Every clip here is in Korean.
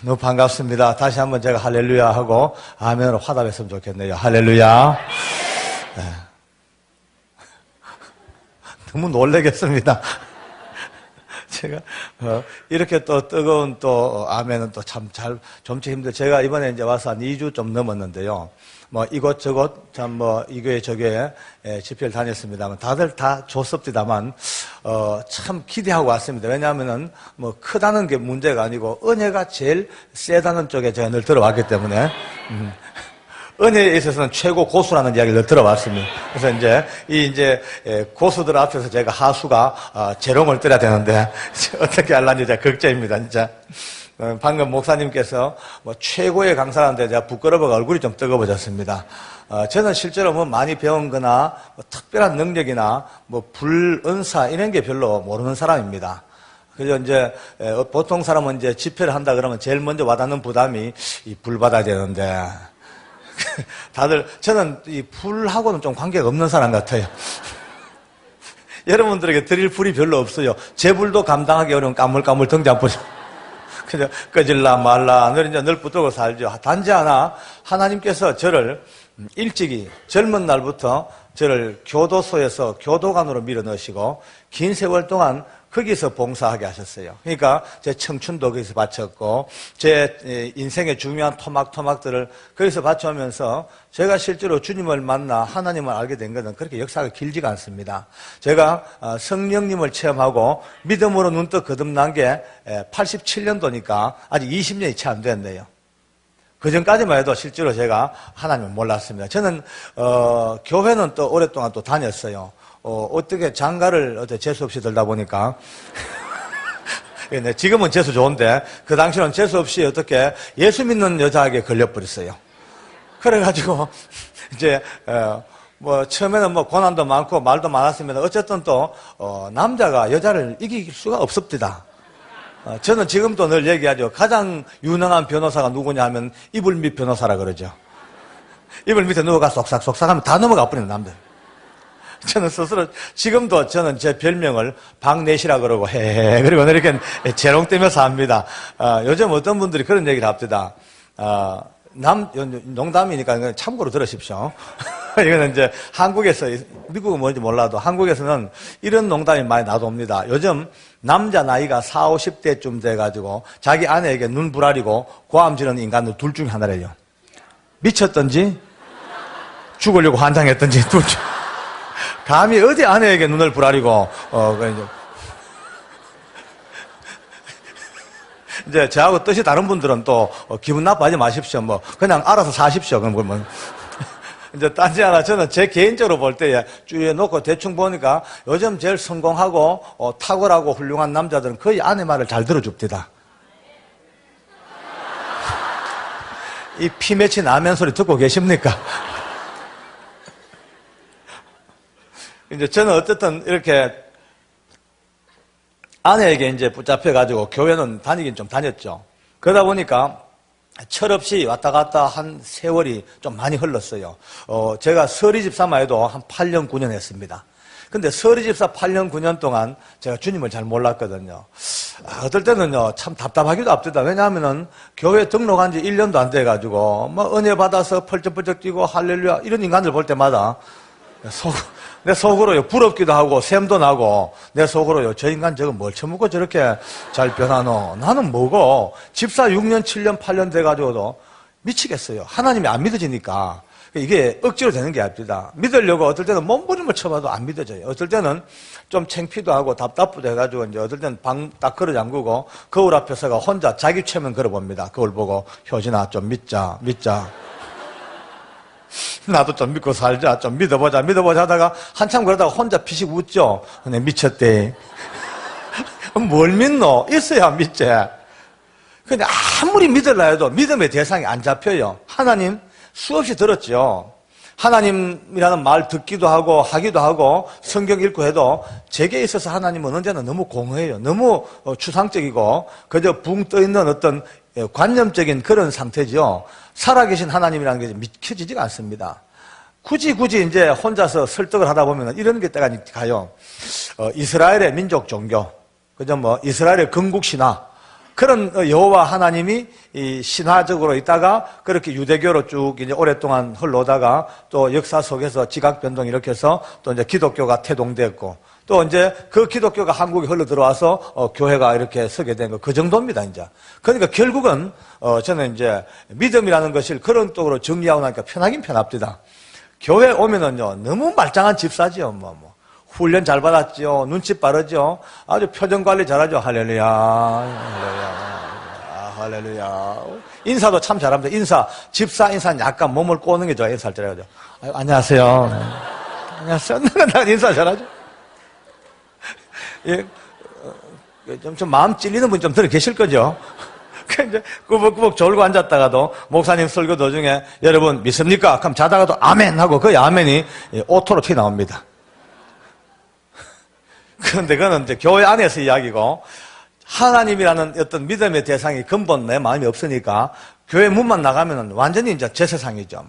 너무 반갑습니다. 다시 한번 제가 할렐루야 하고 아멘으로 화답했으면 좋겠네요. 할렐루야. 네. 너무 놀라겠습니다. 제가 이렇게 또 뜨거운 또 아멘은 또 참 잘 좀치 힘들. 제가 이번에 이제 와서 한 2주 좀 넘었는데요. 뭐 이곳저곳 참 뭐 이 교회 저 교회 집회를 다녔습니다만 다들 다 좋습니다만 참 기대하고 왔습니다. 왜냐하면은 뭐 크다는 게 문제가 아니고 은혜가 제일 세다는 쪽에 제가 늘 들어왔기 때문에 은혜에 있어서는 최고 고수라는 이야기를 늘 들어왔습니다. 그래서 이제 고수들 앞에서 제가 하수가 재롱을 떠야 되는데 어떻게 하려는지 제가 걱정입니다. 진짜. 방금 목사님께서 뭐 최고의 강사라는데 제가 부끄러워가 얼굴이 좀 뜨거워졌습니다. 저는 실제로 뭐 많이 배운 거나 뭐 특별한 능력이나 뭐 불은사 이런 게 별로 모르는 사람입니다. 그래서 이제 보통 사람은 이제 집회를 한다 그러면 제일 먼저 와닿는 부담이 이 불 받아야 되는데 다들 저는 이 불하고는 좀 관계가 없는 사람 같아요. 여러분들에게 드릴 불이 별로 없어요. 제 불도 감당하기 어려운 까물까물 등잔불. 그냥 꺼질라 말라 늘 붙들고 살죠. 단지 하나 하나님께서 저를 일찍이 젊은 날부터 저를 교도소에서 교도관으로 밀어넣으시고 긴 세월 동안 거기서 봉사하게 하셨어요. 그러니까 제 청춘도 거기서 바쳤고 제 인생의 중요한 토막토막들을 거기서 바쳐오면서 제가 실제로 주님을 만나 하나님을 알게 된 것은 그렇게 역사가 길지가 않습니다. 제가 성령님을 체험하고 믿음으로 눈떠 거듭난 게 87년도니까 아직 20년이 채 안 됐네요. 그 전까지만 해도 실제로 제가 하나님을 몰랐습니다. 저는 교회는 또 오랫동안 또 다녔어요. 어떻게 장가를 재수없이 들다 보니까 지금은 재수 좋은데 그 당시는 재수 없이 어떻게 예수 믿는 여자에게 걸려버렸어요. 그래가지고 이제 뭐 처음에는 뭐 고난도 많고 말도 많았으면 어쨌든 또 남자가 여자를 이길 수가 없습니다. 저는 지금도 늘 얘기하죠. 가장 유능한 변호사가 누구냐 하면 이불밑 변호사라 그러죠. 이불 밑에 누워가 쏙싹쏙싹 하면 다 넘어가 버리는 남들. 저는 스스로 지금도 저는 제 별명을 박내시라 그러고 헤헤 그리고 이렇게 재롱떼면서 합니다. 요즘 어떤 분들이 그런 얘기를 합니다. 농담이니까 참고로 들으십시오. 이거는 이제 한국에서, 미국은 뭔지 몰라도 한국에서는 이런 농담이 많이 나옵니다. 요즘 남자 나이가 40, 50대쯤 돼가지고 자기 아내에게 눈 부라리고 고함 지르는 인간들 둘 중에 하나래요. 미쳤던지 죽으려고 환장했던지 둘 중. 감히 어디 아내에게 눈을 부라리고 이제 저하고 뜻이 다른 분들은 또 기분 나빠하지 마십시오. 뭐 그냥 알아서 사십시오. 그럼 뭐 이제 딴지 하나 저는 제 개인적으로 볼 때에 주위에 놓고 대충 보니까 요즘 제일 성공하고 탁월하고 훌륭한 남자들은 거의 아내 말을 잘 들어줍니다. 이 피 맺힌 아멘 소리 듣고 계십니까? 이제 저는 어쨌든 이렇게 아내에게 이제 붙잡혀가지고 교회는 다니긴 좀 다녔죠. 그러다 보니까 철없이 왔다 갔다 한 세월이 좀 많이 흘렀어요. 제가 서리집사만 해도 한 8년, 9년 했습니다. 근데 서리집사 8년, 9년 동안 제가 주님을 잘 몰랐거든요. 어떨 때는요, 참 답답하기도 합니다. 왜냐하면은 교회 등록한 지 1년도 안 돼가지고, 뭐 은혜 받아서 펄쩍펄쩍 뛰고 할렐루야, 이런 인간들 볼 때마다 내 속으로요, 부럽기도 하고, 샘도 나고, 내 속으로요, 저 인간 저거 뭘 처먹고 저렇게 잘 변하노? 나는 뭐고, 집사 6년, 7년, 8년 돼가지고도 미치겠어요. 하나님이 안 믿어지니까. 이게 억지로 되는 게 아닙니다. 믿으려고 어떨 때는 몸부림을 쳐봐도 안 믿어져요. 어떨 때는 좀 창피도 하고 답답도 해가지고, 이제 어떨 때는 방 딱 걸어 잠그고, 거울 앞에서가 혼자 자기 최면 걸어봅니다. 거울 보고, 효진아, 좀 믿자. 나도 좀 믿고 살자. 좀 믿어보자 하다가 한참 그러다가 혼자 피식 웃죠. 근데 미쳤대. 뭘 믿노? 있어야 믿지. 근데 아무리 믿으려 해도 믿음의 대상이 안 잡혀요. 하나님 수없이 들었죠. 하나님이라는 말 듣기도 하고 하기도 하고 성경 읽고 해도 제게 있어서 하나님은 언제나 너무 공허해요. 너무 추상적이고 그저 붕 떠있는 어떤 관념적인 그런 상태죠. 살아계신 하나님이라는 게 믿겨지지가 않습니다. 굳이 이제 혼자서 설득을 하다 보면 이런 게 때가 가요. 이스라엘의 민족 종교, 그죠? 뭐 이스라엘의 건국 신화, 그런 여호와 하나님이 이 신화적으로 있다가 그렇게 유대교로 쭉 이제 오랫동안 흘러오다가 또 역사 속에서 지각 변동이 이렇게 해서 또 이제 기독교가 태동됐고 또 이제 그 기독교가 한국에 흘러 들어와서 교회가 이렇게 서게 된 거 그 정도입니다, 이제. 그러니까 결국은 저는 이제 믿음이라는 것을 그런 쪽으로 정리하고 나니까 편하긴 편합니다. 교회 오면은요, 너무 말짱한 집사지요, 훈련 잘 받았죠. 눈치 빠르죠. 아주 표정 관리 잘하죠. 할렐루야. 할렐루야. 할렐루야. 인사도 참 잘합니다. 집사 인사는 약간 몸을 꼬는 게 좋아요. 인사할 때 해가지고. 안녕하세요. 안녕하세요. 나는 인사 잘하죠. 예, 좀 마음 찔리는 분 좀 들어 계실 거죠. 이제 꾸벅꾸벅 졸고 앉았다가도 목사님 설교 도중에 여러분 믿습니까? 그럼 자다가도 아멘 하고 그 아멘이 오토로 튀어나옵니다. 그런데 그거는 이제 교회 안에서 이야기고 하나님이라는 어떤 믿음의 대상이 근본 내 마음이 없으니까 교회 문만 나가면은 완전히 이제 제 세상이죠.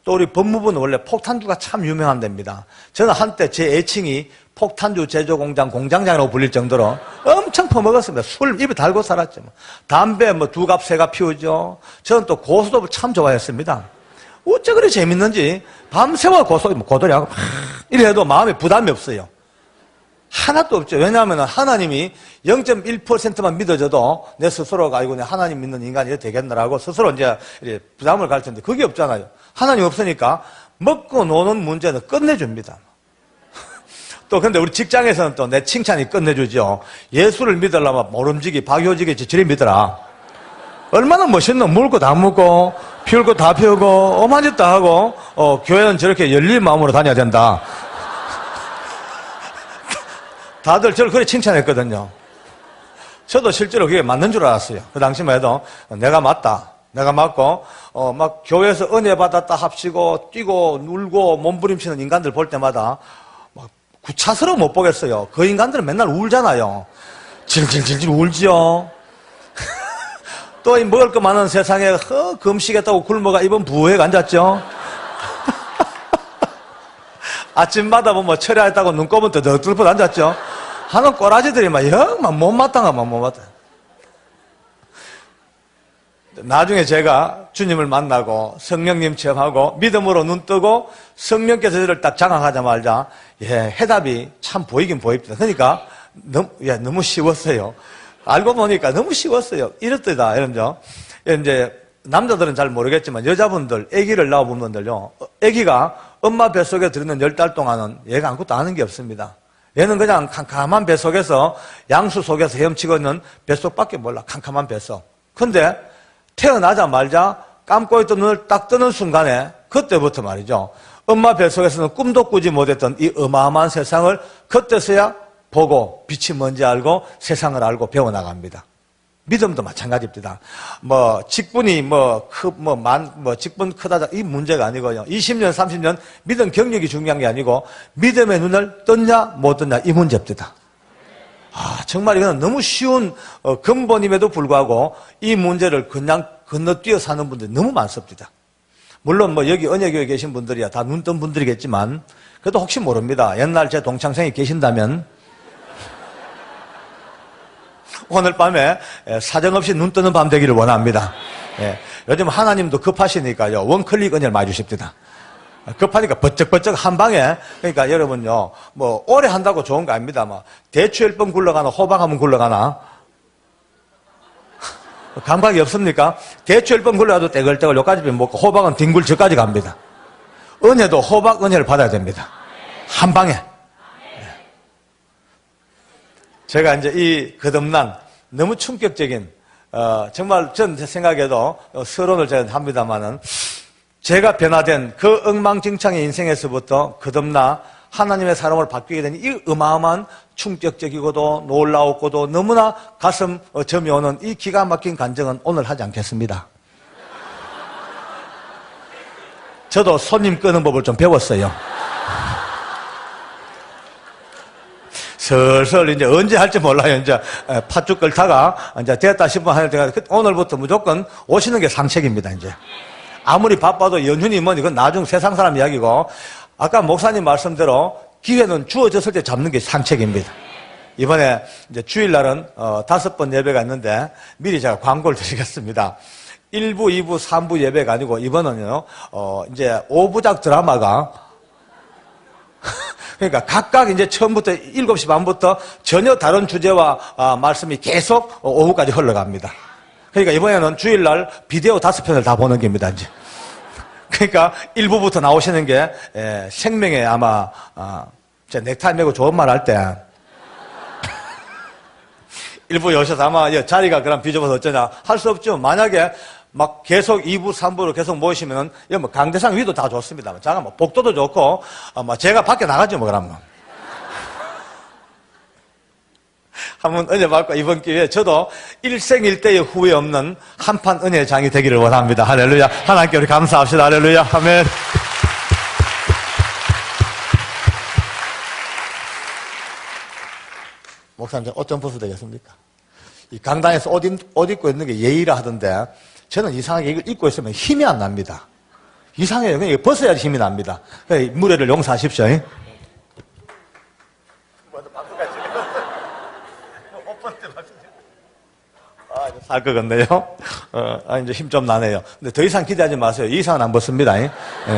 또 우리 법무부는 원래 폭탄주가 참 유명한 데입니다. 저는 한때 제 애칭이 폭탄주 제조 공장 공장장이라고 불릴 정도로 엄청 퍼먹었습니다. 술 입에 달고 살았죠. 담배 두 갑, 세 갑 피우죠. 저는 또 고소도를 참 좋아했습니다. 어째 그리 재밌는지 밤새워 고돌이하고 이래도 마음에 부담이 없어요. 하나도 없죠. 왜냐하면 하나님이 0.1%만 믿어져도 내 스스로가 아이고 내 하나님 믿는 인간이 되겠나라고 스스로 이제 부담을 가질 텐데 그게 없잖아요. 하나님 없으니까 먹고 노는 문제는 끝내줍니다. 또 근데 우리 직장에서는 또 내 칭찬이 끝내주죠. 예수를 믿으려면 모름지기 박효직이 저리 믿어라. 얼마나 멋있노. 물고 다 묻고 피울 거 다 피우고 오만 짓 다 하고 교회는 저렇게 열린 마음으로 다녀야 된다. 다들 저를 그렇게 칭찬했거든요. 저도 실제로 그게 맞는 줄 알았어요. 그 당시만 해도 내가 맞다. 내가 맞고 막 교회에서 은혜 받았다 합시고 뛰고 울고 몸부림치는 인간들 볼 때마다 막 구차스러워 못 보겠어요. 그 인간들은 맨날 울잖아요. 질질질질 울지요. 또 이 먹을 거 많은 세상에 금식했다고 굶어가 입은 부해가 앉았죠. 아침마다 철야했다고 눈곱은 더덕 앉았죠. 하는 꼬라지들이 막 못마땅하면 못마땅. 나중에 제가 주님을 만나고 성령님 체험하고 믿음으로 눈 뜨고 성령께서 저를 딱 장악하자마자 해답이 참 보이긴 보입니다. 그러니까 너무 쉬웠어요. 알고 보니까 너무 쉬웠어요. 이렇다 이러죠. 이제 남자들은 잘 모르겠지만 여자분들 아기를 낳아본 분들요. 아기가 엄마 뱃속에 들어있는 10달 동안은 얘가 아무것도 아는 게 없습니다. 얘는 그냥 캄캄한 뱃속에서 양수 속에서 헤엄치고 있는 뱃속밖에 몰라. 캄캄한 뱃속. 근데 태어나자마자 감고 있던 눈을 딱 뜨는 순간에 그때부터 말이죠. 엄마 뱃속에서는 꿈도 꾸지 못했던 이 어마어마한 세상을 그때서야 보고 빛이 뭔지 알고 세상을 알고 배워나갑니다. 믿음도 마찬가지입니다. 직분이 직분 크다, 이 문제가 아니고요. 20년, 30년 믿음 경력이 중요한 게 아니고 믿음의 눈을 떴냐, 못 떴냐, 이 문제입니다. 정말 이거는 너무 쉬운 근본임에도 불구하고 이 문제를 그냥 건너뛰어 사는 분들이 너무 많습니다. 물론 여기 언예교에 계신 분들이야 다 눈 뜬 분들이겠지만 그래도 혹시 모릅니다. 옛날 제 동창생이 계신다면 오늘 밤에 사정없이 눈 뜨는 밤 되기를 원합니다. 요즘 하나님도 급하시니까요. 원클릭 은혜를 많이 주십니다. 급하니까 버쩍버쩍 한 방에. 그러니까 여러분요, 오래 한다고 좋은 거 아닙니다. 대추 10번 굴러가나 호박하면 굴러가나? 감각이 없습니까? 대추 10번 굴러가도 떼글떼글 여기까지 먹고 호박은 뒹굴 저까지 갑니다. 은혜도 호박 은혜를 받아야 됩니다. 한 방에. 제가 이제 이 거듭난 너무 충격적인 정말 전 생각에도 서론을 제가 합니다만은 제가 변화된 그 엉망진창의 인생에서부터 거듭나 하나님의 사람으로 바뀌게 된 이 어마어마한 충격적이고도 놀라웠고도 너무나 가슴 점이 오는 이 기가 막힌 간증은 오늘 하지 않겠습니다. 저도 손님 끄는 법을 좀 배웠어요. 슬슬 이제 언제 할지 몰라요. 이제 팥죽 끓다가 이제 됐다 싶으면 하는 때가 오늘부터 무조건 오시는 게 상책입니다. 이제 아무리 바빠도 연휴니 뭐니 그건 나중 세상 사람 이야기고 아까 목사님 말씀대로 기회는 주어졌을 때 잡는 게 상책입니다. 이번에 이제 주일날은 5번 예배가 있는데 미리 제가 광고를 드리겠습니다. 1부, 2부, 3부 예배가 아니고 이번은요, 이제 5부작 드라마가 그러니까 각각 이제 처음부터 7시 반부터 전혀 다른 주제와 말씀이 계속 오후까지 흘러갑니다. 그러니까 이번에는 주일날 비디오 5편을 다 보는 겁니다, 이제. 그러니까 1부부터 나오시는 게 생명의 아마 제 넥타이 메고 좋은 말 할 때 일부 여셔서 아마 자리가 그럼 비좁아서 어쩌냐 할 수 없죠. 만약에 막 계속 2부, 3부로 계속 모이시면은 뭐 강대상 위도 다 좋습니다. 제가 뭐 복도도 좋고 뭐 제가 밖에 나가죠 뭐 그러면. 한번 은혜 받고 이번 기회에 저도 일생일대의 후회 없는 한판 은혜의 장이 되기를 원합니다. 할렐루야. 하나님께 우리 감사합시다. 할렐루야. 아멘. 목사님, 옷 좀 벗어도 되겠습니까? 이 강단에서 옷 입고 있는 게 예의라 하던데, 저는 이상하게 이걸 입고 있으면 힘이 안 납니다. 이상해요. 그냥 벗어야지 힘이 납니다. 무례를 용서하십시오. 살 것 같네요. 이제 힘 좀 나네요. 근데 더 이상 기대하지 마세요. 이 이상은 안 벗습니다.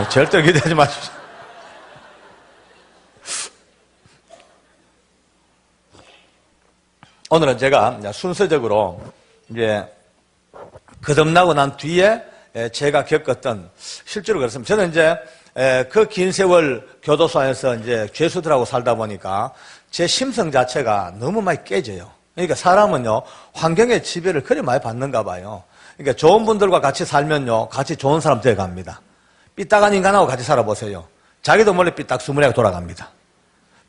절대 기대하지 마십시오. 오늘은 제가 순서적으로 이제 거듭나고 난 뒤에 제가 겪었던 실제로 그렇습니다. 저는 이제 그 긴 세월 교도소 안에서 이제 죄수들하고 살다 보니까 제 심성 자체가 너무 많이 깨져요. 그러니까 사람은요, 환경의 지배를 그리 많이 받는가 봐요. 그러니까 좋은 분들과 같이 살면요, 같이 좋은 사람 되어갑니다. 삐딱한 인간하고 같이 살아보세요. 자기도 몰래 삐딱 스물하게 돌아갑니다.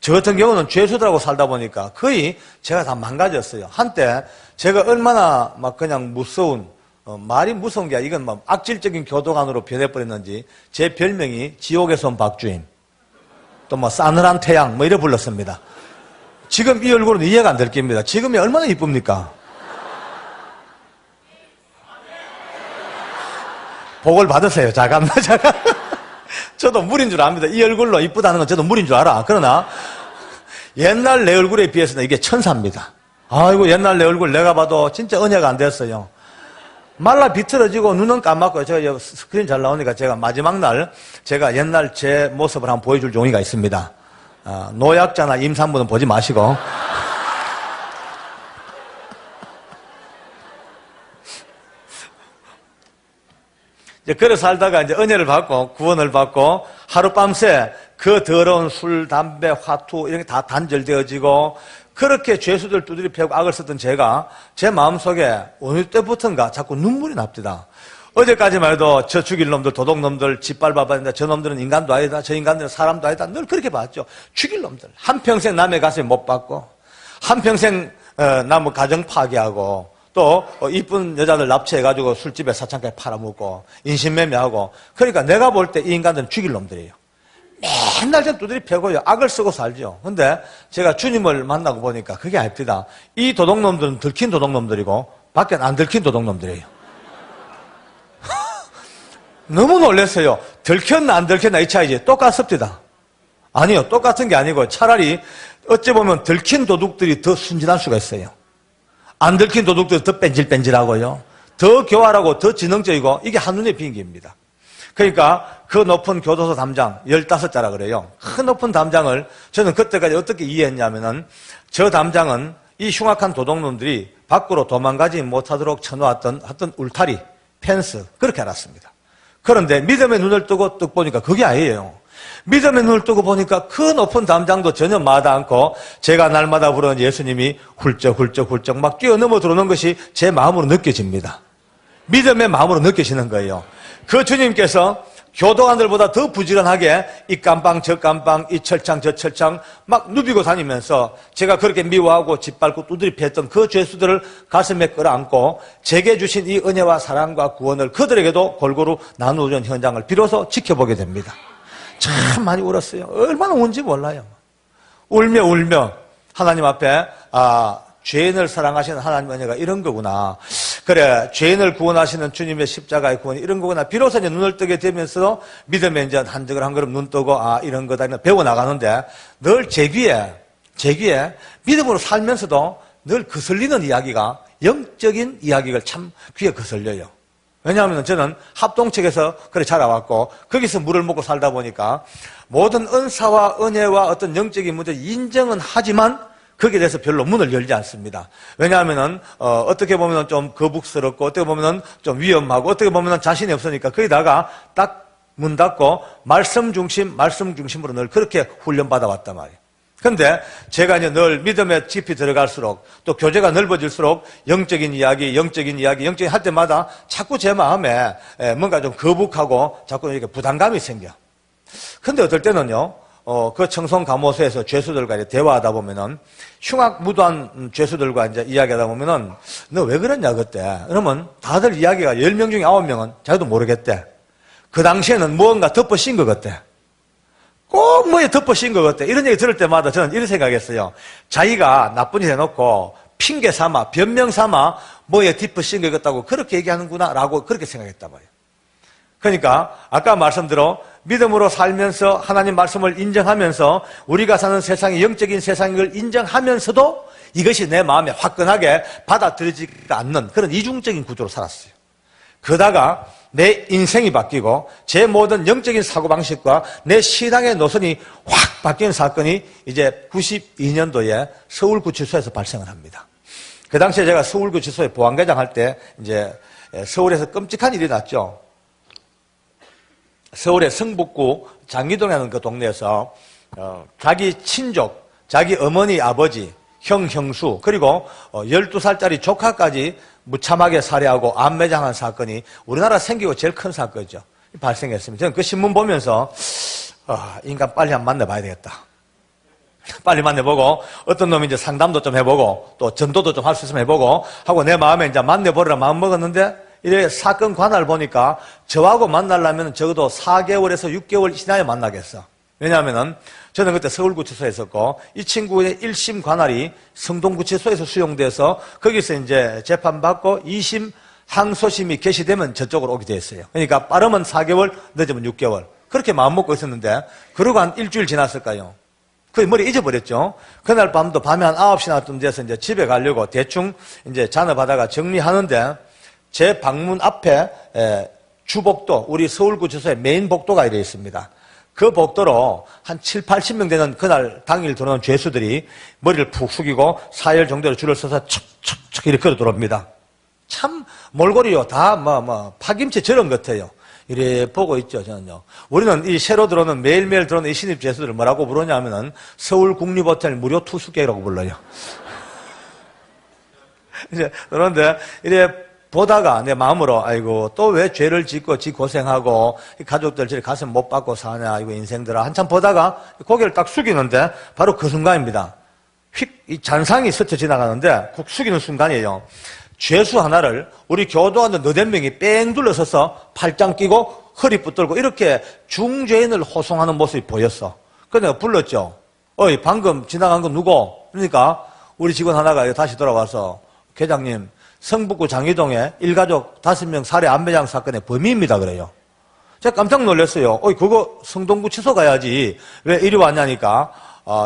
저 같은 경우는 죄수들하고 살다 보니까 거의 제가 다 망가졌어요. 한때 제가 얼마나 막 그냥 무서운, 말이 무서운 게 이건 막 악질적인 교도관으로 변해버렸는지 제 별명이 지옥에서 온 박주임, 또 뭐 싸늘한 태양 뭐 이래 불렀습니다. 지금 이 얼굴은 이해가 안 될 겁니다. 지금이 얼마나 이쁩니까? 복을 받으세요. 잠깐만. 저도 물인 줄 압니다. 이 얼굴로 이쁘다는 건 저도 물인 줄 알아. 그러나 옛날 내 얼굴에 비해서는 이게 천사입니다. 아이고, 옛날 내 얼굴 내가 봐도 진짜 은혜가 안 됐어요. 말라 비틀어지고 눈은 까맣고요. 제가 스크린 잘 나오니까 제가 마지막 날 제가 옛날 제 모습을 한번 보여줄 종이가 있습니다. 노약자나 임산부는 보지 마시고. 이제 그래 살다가 이제 은혜를 받고 구원을 받고 하룻밤새 그 더러운 술, 담배, 화투 이런 게 다 단절되어지고 그렇게 죄수들 두드리 패고 악을 썼던 제가 제 마음속에 어느 때부터인가 자꾸 눈물이 납니다. 어제까지만 해도 저 죽일 놈들, 도둑놈들, 짓밟아봤는데 저 놈들은 인간도 아니다. 저 인간들은 사람도 아니다. 늘 그렇게 봤죠. 죽일 놈들. 한평생 남의 가슴에 못 박고 한평생 남의 가정 파괴하고 또 이쁜 여자들 납치해가지고 술집에 사창가에 팔아먹고 인신매매하고 그러니까 내가 볼 때 이 인간들은 죽일 놈들이에요. 맨날 전 두드리 패고요. 악을 쓰고 살죠. 근데 제가 주님을 만나고 보니까 그게 아닙니다. 이 도둑놈들은 들킨 도둑놈들이고 밖엔 안 들킨 도둑놈들이에요. 너무 놀랐어요. 들켰나 안 들켰나 이 차이지. 똑같습니다. 아니요. 똑같은 게 아니고 차라리 어찌 보면 들킨 도둑들이 더 순진할 수가 있어요. 안 들킨 도둑들이 더 뺀질뺀질하고요. 더 교활하고 더 지능적이고 이게 한눈에 비행기입니다. 그러니까 그 높은 교도소 담장 15자라 그래요. 큰 높은 담장을 저는 그때까지 어떻게 이해했냐면은 저 담장은 이 흉악한 도둑놈들이 밖으로 도망가지 못하도록 쳐놓았던 울타리, 펜스 그렇게 알았습니다. 그런데 믿음의 눈을 뜨고 뚝 보니까 그게 아니에요. 믿음의 눈을 뜨고 보니까 그 높은 담장도 전혀 마다 않고 제가 날마다 부르는 예수님이 훌쩍훌쩍 막 뛰어넘어 들어오는 것이 제 마음으로 느껴집니다. 믿음의 마음으로 느껴지는 거예요. 그 주님께서 교도관들보다 더 부지런하게 이 깜빵 저 깜빵 이 철창 저 철창 막 누비고 다니면서 제가 그렇게 미워하고 짓밟고 두드리 팼던 그 죄수들을 가슴에 끌어안고 제게 주신 이 은혜와 사랑과 구원을 그들에게도 골고루 나누어준 현장을 비로소 지켜보게 됩니다. 참 많이 울었어요. 얼마나 운지 몰라요. 울며 하나님 앞에 죄인을 사랑하시는 하나님 은혜가 이런 거구나. 그래, 죄인을 구원하시는 주님의 십자가의 구원이 이런 거구나. 비로소 이제 눈을 뜨게 되면서 믿음의 이제 한적을 한 걸음 눈 뜨고 이런 거다 배워 나가는데 늘 제 귀에 제 귀에 믿음으로 살면서도 늘 거슬리는 이야기가 영적인 이야기가 참 귀에 거슬려요. 왜냐하면 저는 합동측에서 그래 자라왔고 거기서 물을 먹고 살다 보니까 모든 은사와 은혜와 어떤 영적인 문제 인정은 하지만 거기에 대해서 별로 문을 열지 않습니다. 왜냐하면 어떻게 보면 좀 거북스럽고 어떻게 보면 좀 위험하고 어떻게 보면 자신이 없으니까 거기다가 딱 문 닫고 말씀 중심으로 늘 그렇게 훈련받아 왔단 말이에요. 근데 제가 이제 늘 믿음에 깊이 들어갈수록 또 교제가 넓어질수록 영적인 이야기 할 때마다 자꾸 제 마음에 뭔가 좀 거북하고 자꾸 이렇게 부담감이 생겨. 근데 어떨 때는요, 그 청송 감호소에서 죄수들과 이렇게 대화하다 보면은 흉악무도한 죄수들과 이제 이야기하다 보면은 너 왜 그랬냐 그때? 그러면 다들 이야기가 10명 중에 9명은 자기도 모르겠대. 그 당시에는 무언가 덮어씌인 것 같대. 꼭 뭐에 덮어씌인 것 같대. 이런 얘기 들을 때마다 저는 이런 생각했어요. 자기가 나쁜 일 해놓고 핑계 삼아, 변명 삼아 뭐에 덮어씌인 것 같다고 그렇게 얘기하는구나 라고 그렇게 생각했단 말이에요. 그러니까 아까 말씀대로 믿음으로 살면서 하나님 말씀을 인정하면서 우리가 사는 세상이 영적인 세상인 걸 인정하면서도 이것이 내 마음에 화끈하게 받아들여지지가 않는 그런 이중적인 구조로 살았어요. 그러다가 내 인생이 바뀌고 제 모든 영적인 사고방식과 내 신앙의 노선이 확 바뀌는 사건이 이제 92년도에 서울구치소에서 발생을 합니다. 그 당시에 제가 서울구치소에 보안과장 할 때 이제 서울에서 끔찍한 일이 났죠. 서울의 성북구 장기동이라는 그 동네에서 자기 친족, 자기 어머니, 아버지, 형, 형수 그리고 12살짜리 조카까지 무참하게 살해하고 암매장한 사건이 우리나라 생기고 제일 큰 사건이죠. 발생했습니다. 저는 그 신문 보면서 인간 빨리 한번 만나봐야 되겠다. 빨리 만나보고 어떤 놈이 이제 상담도 좀 해보고 또 전도도 좀 할 수 있으면 해보고 하고 내 마음에 이제 만나보려고 마음 먹었는데 이래 사건 관할 보니까 저하고 만나려면 적어도 4개월에서 6개월 지나야 만나겠어. 왜냐하면은 저는 그때 서울구치소에 있었고 이 친구의 1심 관할이 성동구치소에서 수용돼서 거기서 이제 재판받고 2심 항소심이 개시되면 저쪽으로 오게 됐어요. 그러니까 빠르면 4개월, 늦으면 6개월. 그렇게 마음먹고 있었는데 그러고 한 일주일 지났을까요? 그 머리 잊어버렸죠. 그날 밤도 밤에 한 9시나 돼서 이제 집에 가려고 대충 이제 잔업하다가 정리하는데 제 방문 앞에 주복도, 우리 서울구치소의 메인 복도가 이래 있습니다. 그 복도로 한 7, 80명 되는 그날 당일 들어오는 죄수들이 머리를 푹 숙이고 4열 정도로 줄을 서서 척척척 이렇게 걸어 들어옵니다. 참 몰골이요. 다 파김치 저런 것 같아요. 이래 보고 있죠, 저는요. 우리는 이 새로 들어오는 매일매일 들어오는 이 신입 죄수들을 뭐라고 부르냐면은 서울국립호텔 무료 투숙객이라고 불러요. 이제 그런데 이래 보다가 내 마음으로 아이고 또 왜 죄를 짓고 지 고생하고 가족들 저리 가슴 못 받고 사냐 이거 인생들아 한참 보다가 고개를 딱 숙이는데 바로 그 순간입니다. 휙 이 잔상이 스쳐 지나가는데 국 숙이는 순간이에요. 죄수 하나를 우리 교도관들 너댓 명이 뺑 둘러서서 팔짱 끼고 허리 붙들고 이렇게 중죄인을 호송하는 모습이 보였어. 그래서 내가 불렀죠. 어이 방금 지나간 건 누구? 그러니까 우리 직원 하나가 다시 돌아와서 계장님 성북구 장희동에 일가족 5명 살해 암매장 사건의 범인입니다 그래요. 제가 깜짝 놀랐어요. 그거 성동구치소 가야지 왜 이리 왔냐니까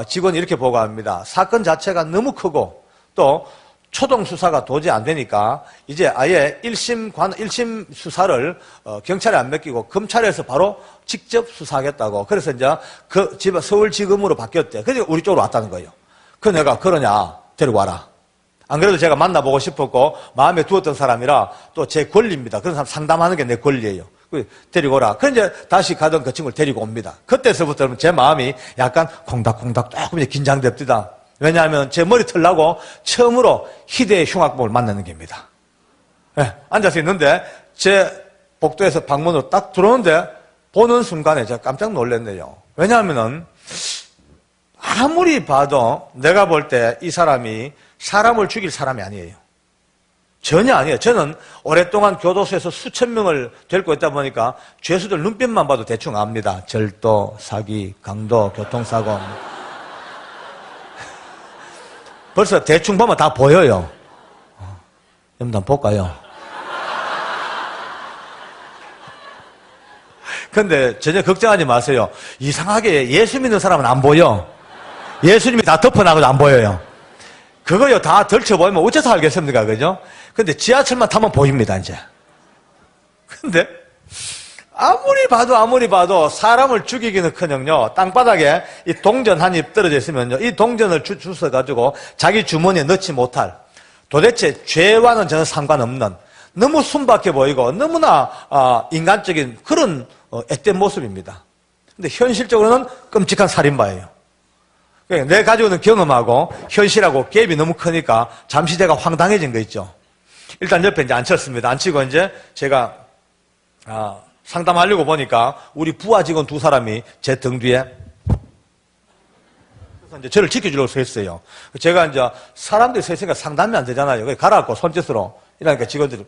직원이 이렇게 보고합니다. 사건 자체가 너무 크고 또 초동 수사가 도저히 안 되니까 이제 아예 1심 수사를 경찰에 안 맡기고 검찰에서 바로 직접 수사하겠다고. 그래서 이제 그 집 서울지검으로 바뀌었대. 그래서 우리 쪽으로 왔다는 거예요. 그 내가 그러냐 데리고 와라. 안 그래도 제가 만나보고 싶었고 마음에 두었던 사람이라 또 제 권리입니다. 그런 사람 상담하는 게 내 권리예요. 데리고 오라. 그래 이제 다시 가던 그 친구를 데리고 옵니다. 그때서부터 제 마음이 약간 콩닥콩닥 조금 이제 긴장됩니다. 왜냐하면 제 머리 털라고 처음으로 희대의 흉악범을 만나는 겁니다. 네, 앉아서 있는데 제 복도에서 방문으로 딱 들어오는데 보는 순간에 제가 깜짝 놀랐네요. 왜냐하면은 아무리 봐도 내가 볼 때 이 사람이 사람을 죽일 사람이 아니에요. 전혀 아니에요. 저는 오랫동안 교도소에서 수천 명을 데리고 있다 보니까 죄수들 눈빛만 봐도 대충 압니다. 절도, 사기, 강도, 교통사고. 벌써 대충 보면 다 보여요. 한번 볼까요? 근데 전혀 걱정하지 마세요. 이상하게 예수 믿는 사람은 안 보여. 예수님이 다 덮어나가도 안 보여요. 그거요, 다 덜쳐보이면 어째서 알겠습니까? 그죠? 근데 지하철만 타면 보입니다, 이제. 근데, 아무리 봐도 사람을 죽이기는 커녕요, 땅바닥에 이 동전 한 입 떨어져 있으면요, 이 동전을 주워가지고 자기 주머니에 넣지 못할, 도대체 죄와는 전혀 상관없는, 너무 순박해 보이고, 너무나, 인간적인 그런, 앳된 모습입니다. 근데 현실적으로는 끔찍한 살인마예요. 내 가지고 있는 경험하고 현실하고 갭이 너무 크니까 잠시 제가 황당해진 거 있죠. 일단 옆에 이제 앉혔습니다. 앉히고 이제 제가 상담하려고 보니까 우리 부하 직원 두 사람이 제 등 뒤에 그래서 이제 저를 지켜주려고 서 있어요. 제가 이제 사람들이 서 있으니까 상담이 안 되잖아요. 그래서 가라앉고 손짓으로 이러니까 직원들이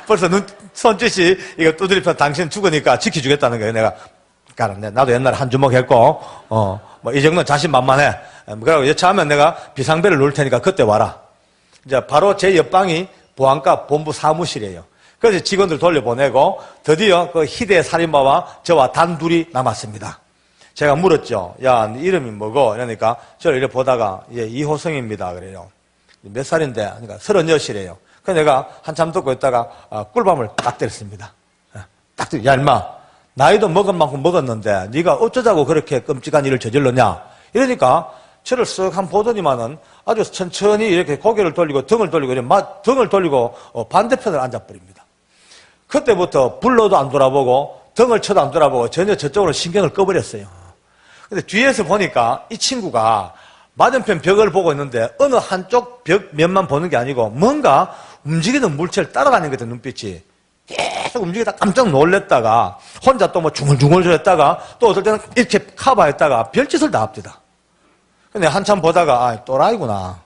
벌써 손짓이 이거 두드리면 당신 죽으니까 지켜주겠다는 거예요. 내가 가라. 나도 옛날에 한 주먹 했고 뭐 이 정도는 자신만만해. 그러고 여차하면 내가 비상벨을 누를 테니까 그때 와라. 이제 바로 제 옆방이 보안과 본부 사무실이에요. 그래서 직원들 돌려보내고 드디어 그 희대의 살인마와 저와 단둘이 남았습니다. 제가 물었죠. 야, 네 이름이 뭐고? 이러니까 저를 이렇게 보다가 예, 이호성입니다. 그래요. 몇 살인데? 그러니까 36이래요. 그래서 내가 한참 듣고 있다가 꿀밤을 딱 때렸습니다. 딱 때려. 야, 임마. 나이도 먹은 만큼 먹었는데 네가 어쩌자고 그렇게 끔찍한 일을 저질렀냐? 이러니까 저를 쓱 한 보더니만은 아주 천천히 이렇게 고개를 돌리고 등을 돌리고 등을 돌리고 반대편을 앉아버립니다. 그때부터 불러도 안 돌아보고 등을 쳐도 안 돌아보고 전혀 저쪽으로 신경을 꺼버렸어요. 근데 뒤에서 보니까 이 친구가 맞은편 벽을 보고 있는데 어느 한쪽 벽 면만 보는 게 아니고 뭔가 움직이는 물체를 따라가는 것 같은 눈빛이 계속 움직이다 깜짝 놀랬다가 혼자 또 뭐 중얼중얼 저랬다가 또 어떨 때는 이렇게 커버했다가 별짓을 다 합니다. 근데 한참 보다가 또라이구나.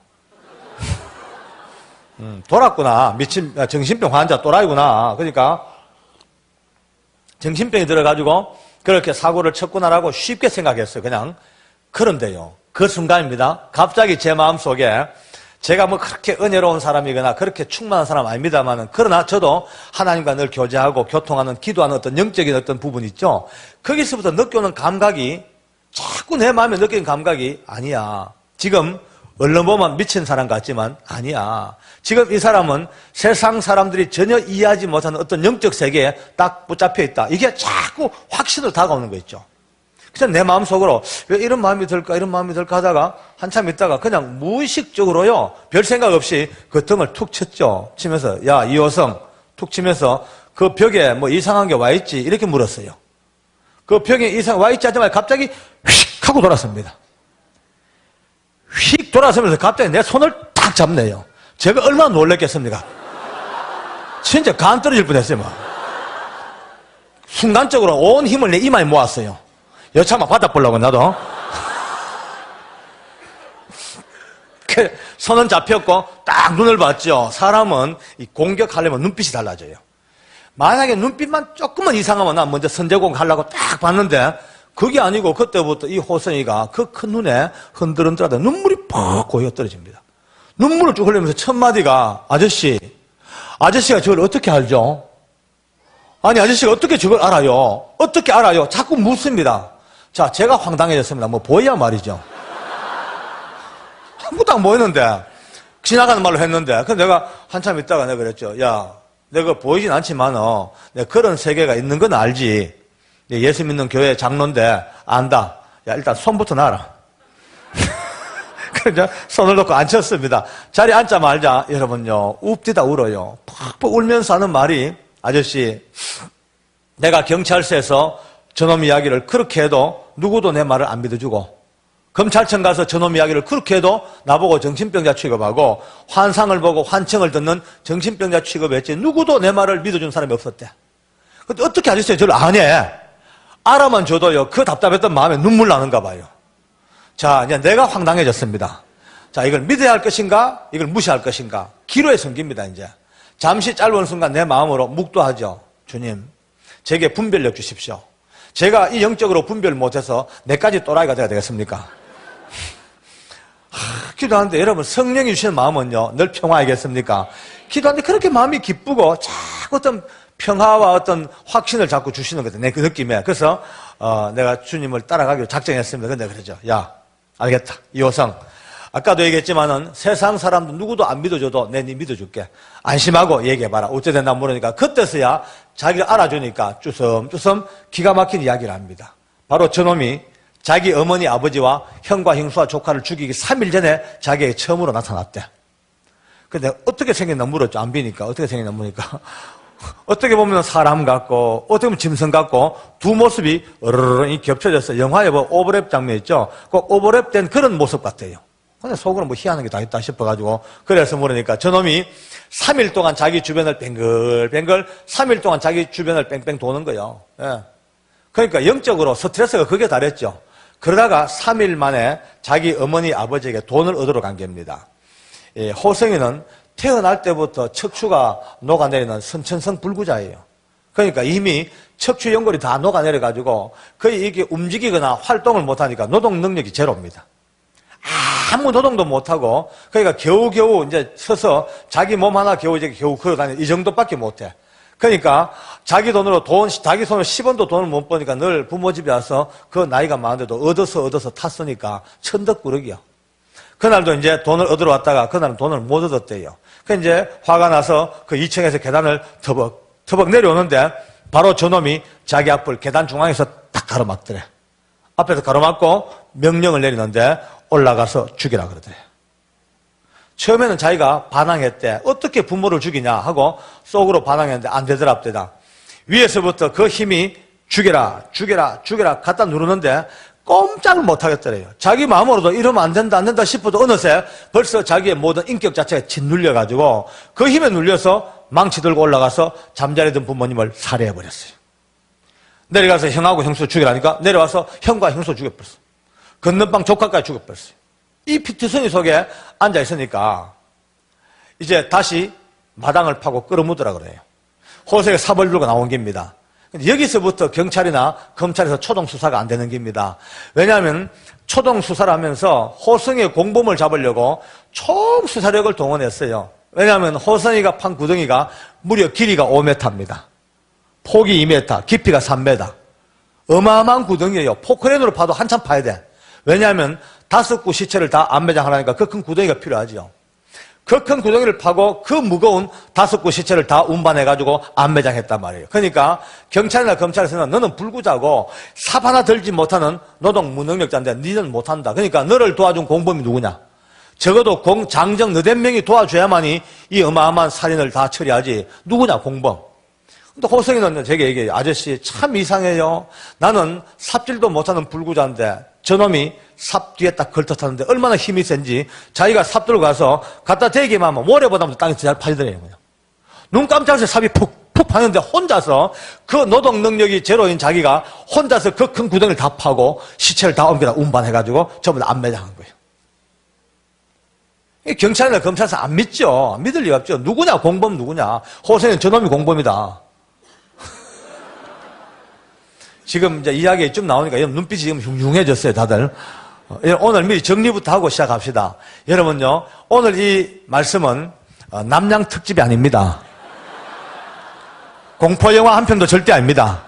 돌았구나. 미친 정신병 환자 또라이구나. 그러니까 정신병이 들어가지고 그렇게 사고를 쳤구나라고 쉽게 생각했어요. 그냥. 그런데요. 그 순간입니다. 갑자기 제 마음속에 제가 뭐 그렇게 은혜로운 사람이거나 그렇게 충만한 사람 아닙니다만은 그러나 저도 하나님과 늘 교제하고 교통하는 기도하는 어떤 영적인 어떤 부분이 있죠. 거기서부터 느껴오는 감각이 자꾸 내 마음에 느끼는 감각이 아니야. 지금 얼른 보면 미친 사람 같지만 아니야. 지금 이 사람은 세상 사람들이 전혀 이해하지 못하는 어떤 영적 세계에 딱 붙잡혀 있다. 이게 자꾸 확신으로 다가오는 거 있죠. 그래서 내 마음속으로 왜 이런 마음이 들까 이런 마음이 들까 하다가 한참 있다가 그냥 무의식적으로요. 별 생각 없이 그 등을 툭 쳤죠. 치면서 야 이호성 툭 치면서 그 벽에 뭐 이상한 게 와 있지 이렇게 물었어요. 그 벽에 이상 와 있지 하자마자 갑자기 휙 하고 돌았습니다. 휙 돌아서면서 갑자기 내 손을 탁 잡네요. 제가 얼마나 놀랬겠습니까? 진짜 간 떨어질 뻔했어요. 막. 순간적으로 온 힘을 내 이마에 모았어요. 여차만 받아보려고 나도. 손은 잡혔고 딱 눈을 봤죠. 사람은 이 공격하려면 눈빛이 달라져요. 만약에 눈빛만 조금만 이상하면 난 먼저 선제공 하려고 딱 봤는데 그게 아니고 그때부터 이 호성이가 그 큰 눈에 흔들흔들하다 눈물이 퍽 고여 떨어집니다. 눈물을 쭉 흘리면서 첫 마디가 아저씨가 저걸 어떻게 알죠? 아니 아저씨가 어떻게 저걸 알아요? 어떻게 알아요? 자꾸 묻습니다. 자, 제가 황당해졌습니다. 뭐 보여야 말이죠. 아무것도 안 보이는데 지나가는 말로 했는데 그래서 내가 한참 있다가 내가 그랬죠. 야, 내가 보이진 않지만 내가 그런 세계가 있는 건 알지. 예수 믿는 교회 장로인데 안다. 야, 일단 손부터 놔라. 그래서 손을 놓고 앉혔습니다. 자리에 앉자마자 여러분요 웁디다 울어요. 팍팍 울면서 하는 말이 아저씨 내가 경찰서에서 저놈 이야기를 그렇게 해도 누구도 내 말을 안 믿어주고 검찰청 가서 저놈 이야기를 그렇게 해도 나보고 정신병자 취급하고 환상을 보고 환청을 듣는 정신병자 취급했지 누구도 내 말을 믿어준 사람이 없었대. 근데 어떻게 아저씨가 저를 아네? 알아만 줘도요 그 답답했던 마음에 눈물 나는가 봐요. 자, 이제 내가 황당해졌습니다. 자, 이걸 믿어야 할 것인가 이걸 무시할 것인가 기로에 섬깁니다. 이제 잠시 짧은 순간 내 마음으로 묵도하죠. 주님 제게 분별력 주십시오. 제가 이 영적으로 분별 못해서 내까지 또라이가 돼야 되겠습니까? 기도하는데 여러분 성령이 주시는 마음은요 늘 평화이겠습니까? 기도하는데 그렇게 마음이 기쁘고 자꾸 어떤 평화와 어떤 확신을 자꾸 주시는 거다. 내 그 느낌에. 그래서 내가 주님을 따라가기로 작정했습니다. 근데 그러죠. 야, 알겠다. 이호성. 아까도 얘기했지만은 세상 사람도 누구도 안 믿어줘도 내 니 믿어줄게. 안심하고 얘기해봐라. 어째 됐나 물으니까 그때서야 자기를 알아주니까 쭈섬쭈섬 기가 막힌 이야기를 합니다. 바로 저놈이 자기 어머니 아버지와 형과 형수와 조카를 죽이기 3일 전에 자기에게 처음으로 나타났대. 근데 어떻게 생겼나 물었죠. 안 비니까. 어떻게 생겼나 물으니까. 어떻게 보면 사람 같고 어떻게 보면 짐승 같고 두 모습이 으르르 겹쳐져서 영화에 뭐 오버랩 장면 있죠. 그 오버랩된 그런 모습 같아요. 근데 속으로 뭐 희한한 게 다 있다 싶어가지고 그래서 물으니까 저놈이 3일 동안 자기 주변을 뱅글뱅글 3일 동안 자기 주변을 뺑뺑 도는 거예요. 예. 그러니까 영적으로 스트레스가 그게 다랬죠. 그러다가 3일 만에 자기 어머니 아버지에게 돈을 얻으러 간 겁니다. 예, 호성이는 태어날 때부터 척추가 녹아내리는 선천성 불구자예요. 그러니까 이미 척추 연골이 다 녹아내려가지고 거의 이게 움직이거나 활동을 못하니까 노동 능력이 제로입니다. 아무 노동도 못하고 그러니까 겨우겨우 이제 서서 자기 몸 하나 겨우 걸어다니는 이 정도밖에 못해. 그러니까 자기 돈으로 자기 손으로 10원도 돈을 못 버니까 늘 부모 집에 와서 그 나이가 많은데도 얻어서 탔으니까 천덕꾸러기야. 그날도 이제 돈을 얻으러 왔다가 그날은 돈을 못 얻었대요. 그 이제 화가 나서 그 2층에서 계단을 터벅 내려오는데 바로 저놈이 자기 앞을 계단 중앙에서 딱 가로막더래. 앞에서 가로막고 명령을 내리는데 올라가서 죽이라 그러더래. 처음에는 자기가 반항했대. 어떻게 부모를 죽이냐 하고 속으로 반항했는데 안 되더랍대다. 위에서부터 그 힘이 죽여라 갖다 누르는데 꼼짝을 못 하겠더래요. 자기 마음으로도 이러면 안 된다 싶어도 어느새 벌써 자기의 모든 인격 자체가 짓눌려가지고 그 힘에 눌려서 망치 들고 올라가서 잠자리던 부모님을 살해해버렸어요. 내려가서 형하고 형수 죽이라니까 내려와서 형과 형수 죽여버렸어. 건너방 조카까지 죽여버렸어요. 이 피투성이 속에 앉아있으니까 이제 다시 마당을 파고 끌어묻으라 그래요. 호세가 삽을 들고 나온 겁니다. 여기서부터 경찰이나 검찰에서 초동수사가 안 되는 겁니다. 왜냐하면 초동수사를 하면서 호성이의 공범을 잡으려고 총 수사력을 동원했어요. 왜냐하면 호성이가 판 구덩이가 무려 길이가 5m입니다. 폭이 2m, 깊이가 3m. 어마어마한 구덩이에요. 포크레인으로 파도 한참 파야 돼. 왜냐하면 5구 시체를 다 안매장하려니까 그 큰 구덩이가 필요하죠. 그 큰 구덩이를 파고 그 무거운 5구 시체를 다 운반해가지고 안매장했단 말이에요. 그러니까 경찰이나 검찰에서는 너는 불구자고 삽 하나 들지 못하는 노동 무능력자인데 너는 못한다. 그러니까 너를 도와준 공범이 누구냐? 적어도 장정 너댓 명이 도와줘야만이 이 어마어마한 살인을 다 처리하지. 누구냐? 공범. 근데 호성이는 제게 얘기해요. 아저씨 참 이상해요. 나는 삽질도 못하는 불구자인데 저놈이 삽 뒤에 딱 걸터탔는데 얼마나 힘이 센지 자기가 삽 들고 가서 갖다 대기만 하면 모래보다 땅이 잘 파지더래요. 눈 깜짝해서 삽이 푹 파는데 혼자서 그 노동 능력이 제로인 자기가 혼자서 그 큰 구덩이를 다 파고 시체를 다 옮겨다 운반해가지고 전부 다 안매장한 거예요. 경찰이나 검찰에서 안 믿죠. 믿을 리가 없죠. 누구냐? 공범 누구냐? 호세는 저놈이 공범이다. 지금 이제 이야기 좀 나오니까 눈빛이 지금 흉흉해졌어요, 다들. 오늘 미리 정리부터 하고 시작합시다. 여러분요, 오늘 이 말씀은 남양 특집이 아닙니다. 공포영화 한 편도 절대 아닙니다.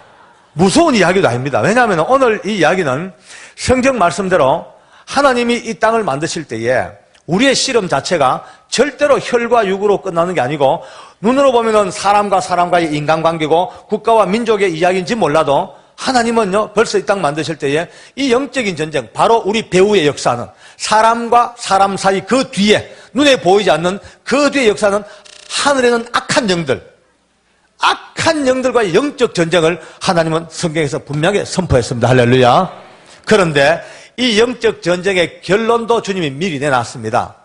무서운 이야기도 아닙니다. 왜냐하면 오늘 이 이야기는 성경 말씀대로 하나님이 이 땅을 만드실 때에 우리의 씨름 자체가 절대로 혈과 육으로 끝나는 게 아니고 눈으로 보면은 사람과 사람과의 인간관계고 국가와 민족의 이야기인지 몰라도 하나님은요, 벌써 이 땅 만드실 때에 이 영적인 전쟁, 바로 우리 배후의 역사는 사람과 사람 사이 그 뒤에, 눈에 보이지 않는 그 뒤의 역사는 하늘에는 악한 영들과의 영적 전쟁을 하나님은 성경에서 분명히 선포했습니다. 할렐루야. 그런데 이 영적 전쟁의 결론도 주님이 미리 내놨습니다.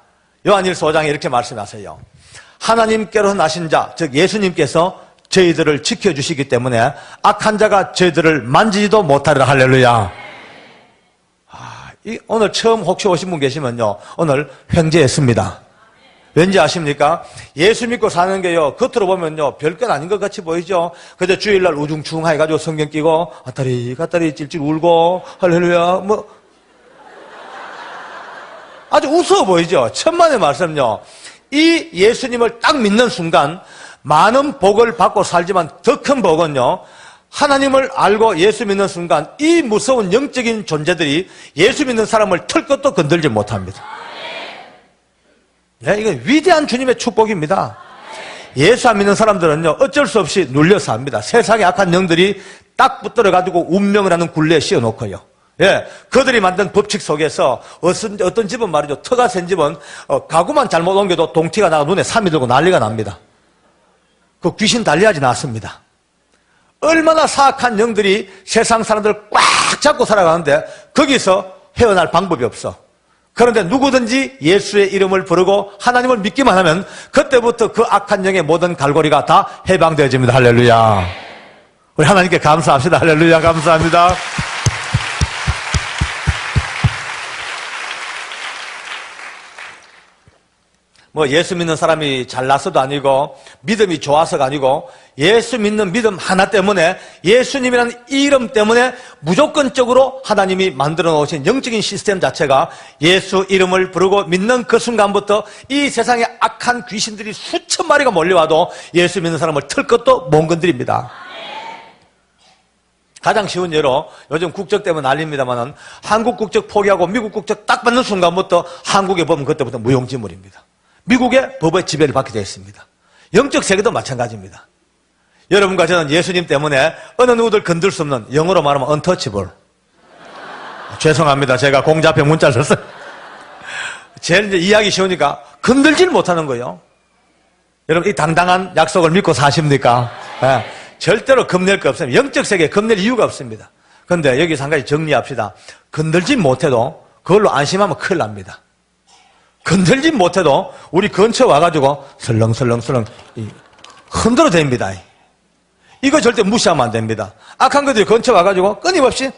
요한일서 5장에 이렇게 말씀하세요. 하나님께로 나신 자, 즉 예수님께서 저희들을 지켜주시기 때문에 악한 자가 저희들을 만지지도 못하리라. 할렐루야. 오늘 처음 혹시 오신 분 계시면요, 오늘 횡재했습니다. 왠지 아십니까? 예수 믿고 사는 게요, 겉으로 보면요, 별건 아닌 것 같이 보이죠? 그저 주일날 우중충 해가지고 성경 끼고, 갔다리 찔찔 울고, 할렐루야, 아주 우스워 보이죠? 천만의 말씀요. 이 예수님을 딱 믿는 순간, 많은 복을 받고 살지만 더 큰 복은요, 하나님을 알고 예수 믿는 순간 이 무서운 영적인 존재들이 예수 믿는 사람을 털 것도 건들지 못합니다. 네, 이건 위대한 주님의 축복입니다. 예수 안 믿는 사람들은요, 어쩔 수 없이 눌려서 합니다. 세상의 악한 영들이 딱 붙들어가지고 운명을 하는 굴레에 씌워놓고요. 예, 그들이 만든 법칙 속에서 어떤 집은 말이죠, 터가 센 집은 가구만 잘못 옮겨도 동티가 나가 눈에 삼이 들고 난리가 납니다. 그 귀신 달리하지 않았습니다. 얼마나 사악한 영들이 세상 사람들을 꽉 잡고 살아가는데 거기서 헤어날 방법이 없어. 그런데 누구든지 예수의 이름을 부르고 하나님을 믿기만 하면 그때부터 그 악한 영의 모든 갈고리가 다 해방되어집니다. 할렐루야. 우리 하나님께 감사합시다. 할렐루야. 감사합니다. 뭐 예수 믿는 사람이 잘나서도 아니고 믿음이 좋아서가 아니고 예수 믿는 믿음 하나 때문에, 예수님이라는 이름 때문에 무조건적으로 하나님이 만들어 놓으신 영적인 시스템 자체가 예수 이름을 부르고 믿는 그 순간부터 이 세상에 악한 귀신들이 수천 마리가 몰려와도 예수 믿는 사람을 털 것도 못 건드립니다. 가장 쉬운 예로 요즘 국적 때문에 난립니다만은 한국 국적 포기하고 미국 국적 딱 받는 순간부터 한국의 법은 그때부터 무용지물입니다. 미국의 법의 지배를 받게 되어 있습니다. 영적 세계도 마찬가지입니다. 여러분과 저는 예수님 때문에 어느 누구들 건들 수 없는, 영어로 말하면 untouchable. 죄송합니다. 제가 공자앞에 문자를 썼어요. 제일 이제 이해하기 쉬우니까 건들질 못하는 거예요. 여러분, 이 당당한 약속을 믿고 사십니까? 네. 절대로 겁낼 거 없습니다. 영적 세계에 겁낼 이유가 없습니다. 그런데 여기서 한 가지 정리합시다. 건들지 못해도 그걸로 안심하면 큰일 납니다. 건들지 못해도 우리 근처 와가지고 설렁설렁설렁 흔들어 댑니다. 이거 절대 무시하면 안 됩니다. 악한 것들이 근처 와가지고 끊임없이,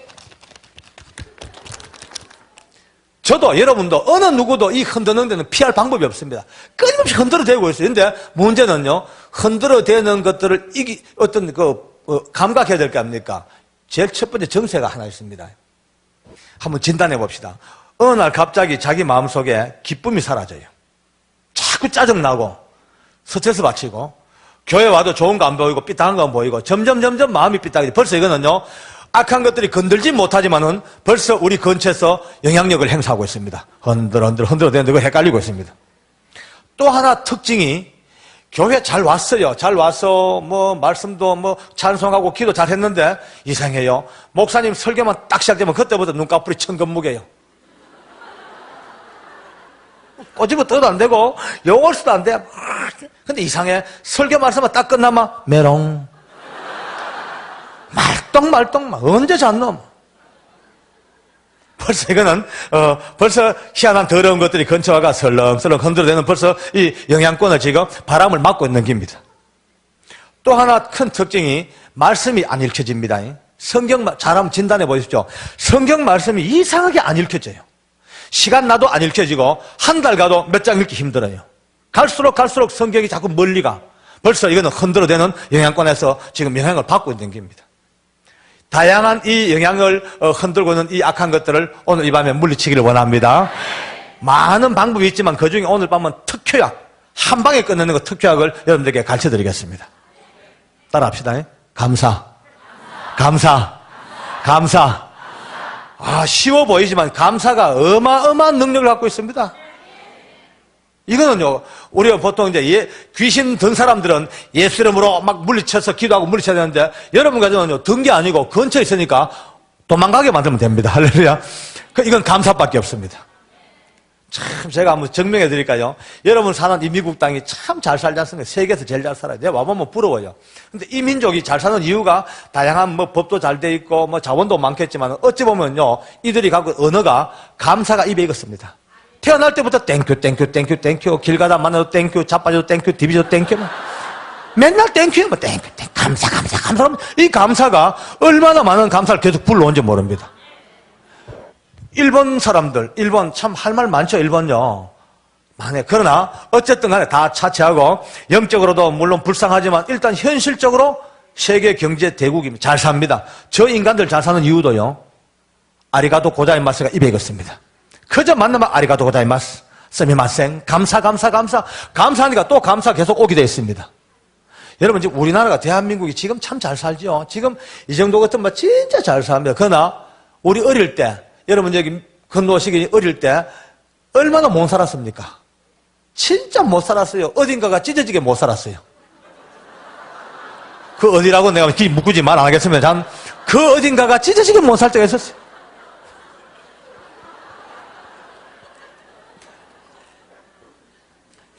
저도 여러분도 어느 누구도 이 흔드는 데는 피할 방법이 없습니다. 끊임없이 흔들어 대고 있어요. 근데 문제는요, 흔들어 대는 것들을 감각해야 될 거 아닙니까? 제일 첫 번째 정세가 하나 있습니다. 한번 진단해 봅시다. 어느 날 갑자기 자기 마음속에 기쁨이 사라져요. 자꾸 짜증나고 스트레스 받치고 교회 와도 좋은 거 안 보이고 삐딱한 거 안 보이고 점점 마음이 삐딱해져. 벌써 이거는요, 악한 것들이 건들지 못하지만은 벌써 우리 근처에서 영향력을 행사하고 있습니다. 흔들어 대는데 그거 헷갈리고 있습니다. 또 하나 특징이, 교회 잘 왔어요. 잘 와서 뭐 말씀도 뭐 찬송하고 기도 잘 했는데 이상해요. 목사님 설교만 딱 시작되면 그때부터 눈꺼풀이 천근무게요. 꼬집어 떠도 안 되고 용어를 써도 안 돼. 근데 이상해. 설교 말씀만 딱 끝나면 메롱 말똥 언제 잤노? 벌써 이거는 벌써 희한한 더러운 것들이 근처 와가 설렁설렁 흔들어대는 벌써 이 영향권을 지금 바람을 막고 있는 겁니다. 또 하나 큰 특징이 말씀이 안 읽혀집니다. 성경 잘 한번 진단해 보십시오. 성경 말씀이 이상하게 안 읽혀져요. 시간 나도 안 읽혀지고 한 달 가도 몇 장 읽기 힘들어요. 갈수록 성경이 자꾸 멀리 가. 벌써 이거는 흔들어대는 영향권에서 지금 영향을 받고 있는 겁니다. 다양한 이 영향을 흔들고 있는 이 악한 것들을 오늘 이 밤에 물리치기를 원합니다. 많은 방법이 있지만 그중에 오늘 밤은 특효약, 한 방에 끝내는 거 특효약을 여러분들에게 가르쳐드리겠습니다. 따라합시다. 감사. 쉬워 보이지만 감사가 어마어마한 능력을 갖고 있습니다. 이거는요, 우리가 보통 이제 귀신 든 사람들은 예수 이름으로 막 물리쳐서 기도하고 물리쳐야 되는데, 여러분 가정은요, 든 게 아니고 근처에 있으니까 도망가게 만들면 됩니다. 할렐루야. 이건 감사밖에 없습니다. 참, 제가 한번 증명해 드릴까요? 여러분 사는 이 미국 땅이 참 잘 살지 않습니까? 세계에서 제일 잘 살아요. 내가 와보면 부러워요. 근데 이 민족이 잘 사는 이유가 다양한 뭐 법도 잘 돼 있고 뭐 자원도 많겠지만 어찌 보면요, 이들이 갖고 언어가 감사가 입에 익었습니다. 태어날 때부터 땡큐 길 가다 만나도 땡큐, 자빠져도 땡큐, 디비져도 땡큐, 맨날 땡큐, 뭐 땡큐, 감사. 이 감사가 얼마나 많은 감사를 계속 불러온지 모릅니다. 일본 사람들, 일본 참 할 말 많죠, 일본요. 많아요. 그러나 어쨌든 간에 다 차치하고 영적으로도 물론 불쌍하지만 일단 현실적으로 세계 경제 대국입니다. 잘 삽니다. 저 인간들 잘 사는 이유도요, 아리가도 고자이마스가 입에 익었습니다. 그저 만나면 아리가도 고자이마스, 스미마센, 감사하니까 또 감사 계속 오게 되어 있습니다. 여러분, 지금 우리나라가, 대한민국이 지금 참 잘 살죠. 지금 이 정도 같으면 진짜 잘 삽니다. 그러나, 우리 어릴 때, 여러분 여기 건노식이 어릴 때, 얼마나 못 살았습니까? 진짜 못 살았어요. 어딘가가 찢어지게 못 살았어요. 그 어디라고 내가 굳이 말 안 하겠으면, 그 어딘가가 찢어지게 못 살 때가 있었어요.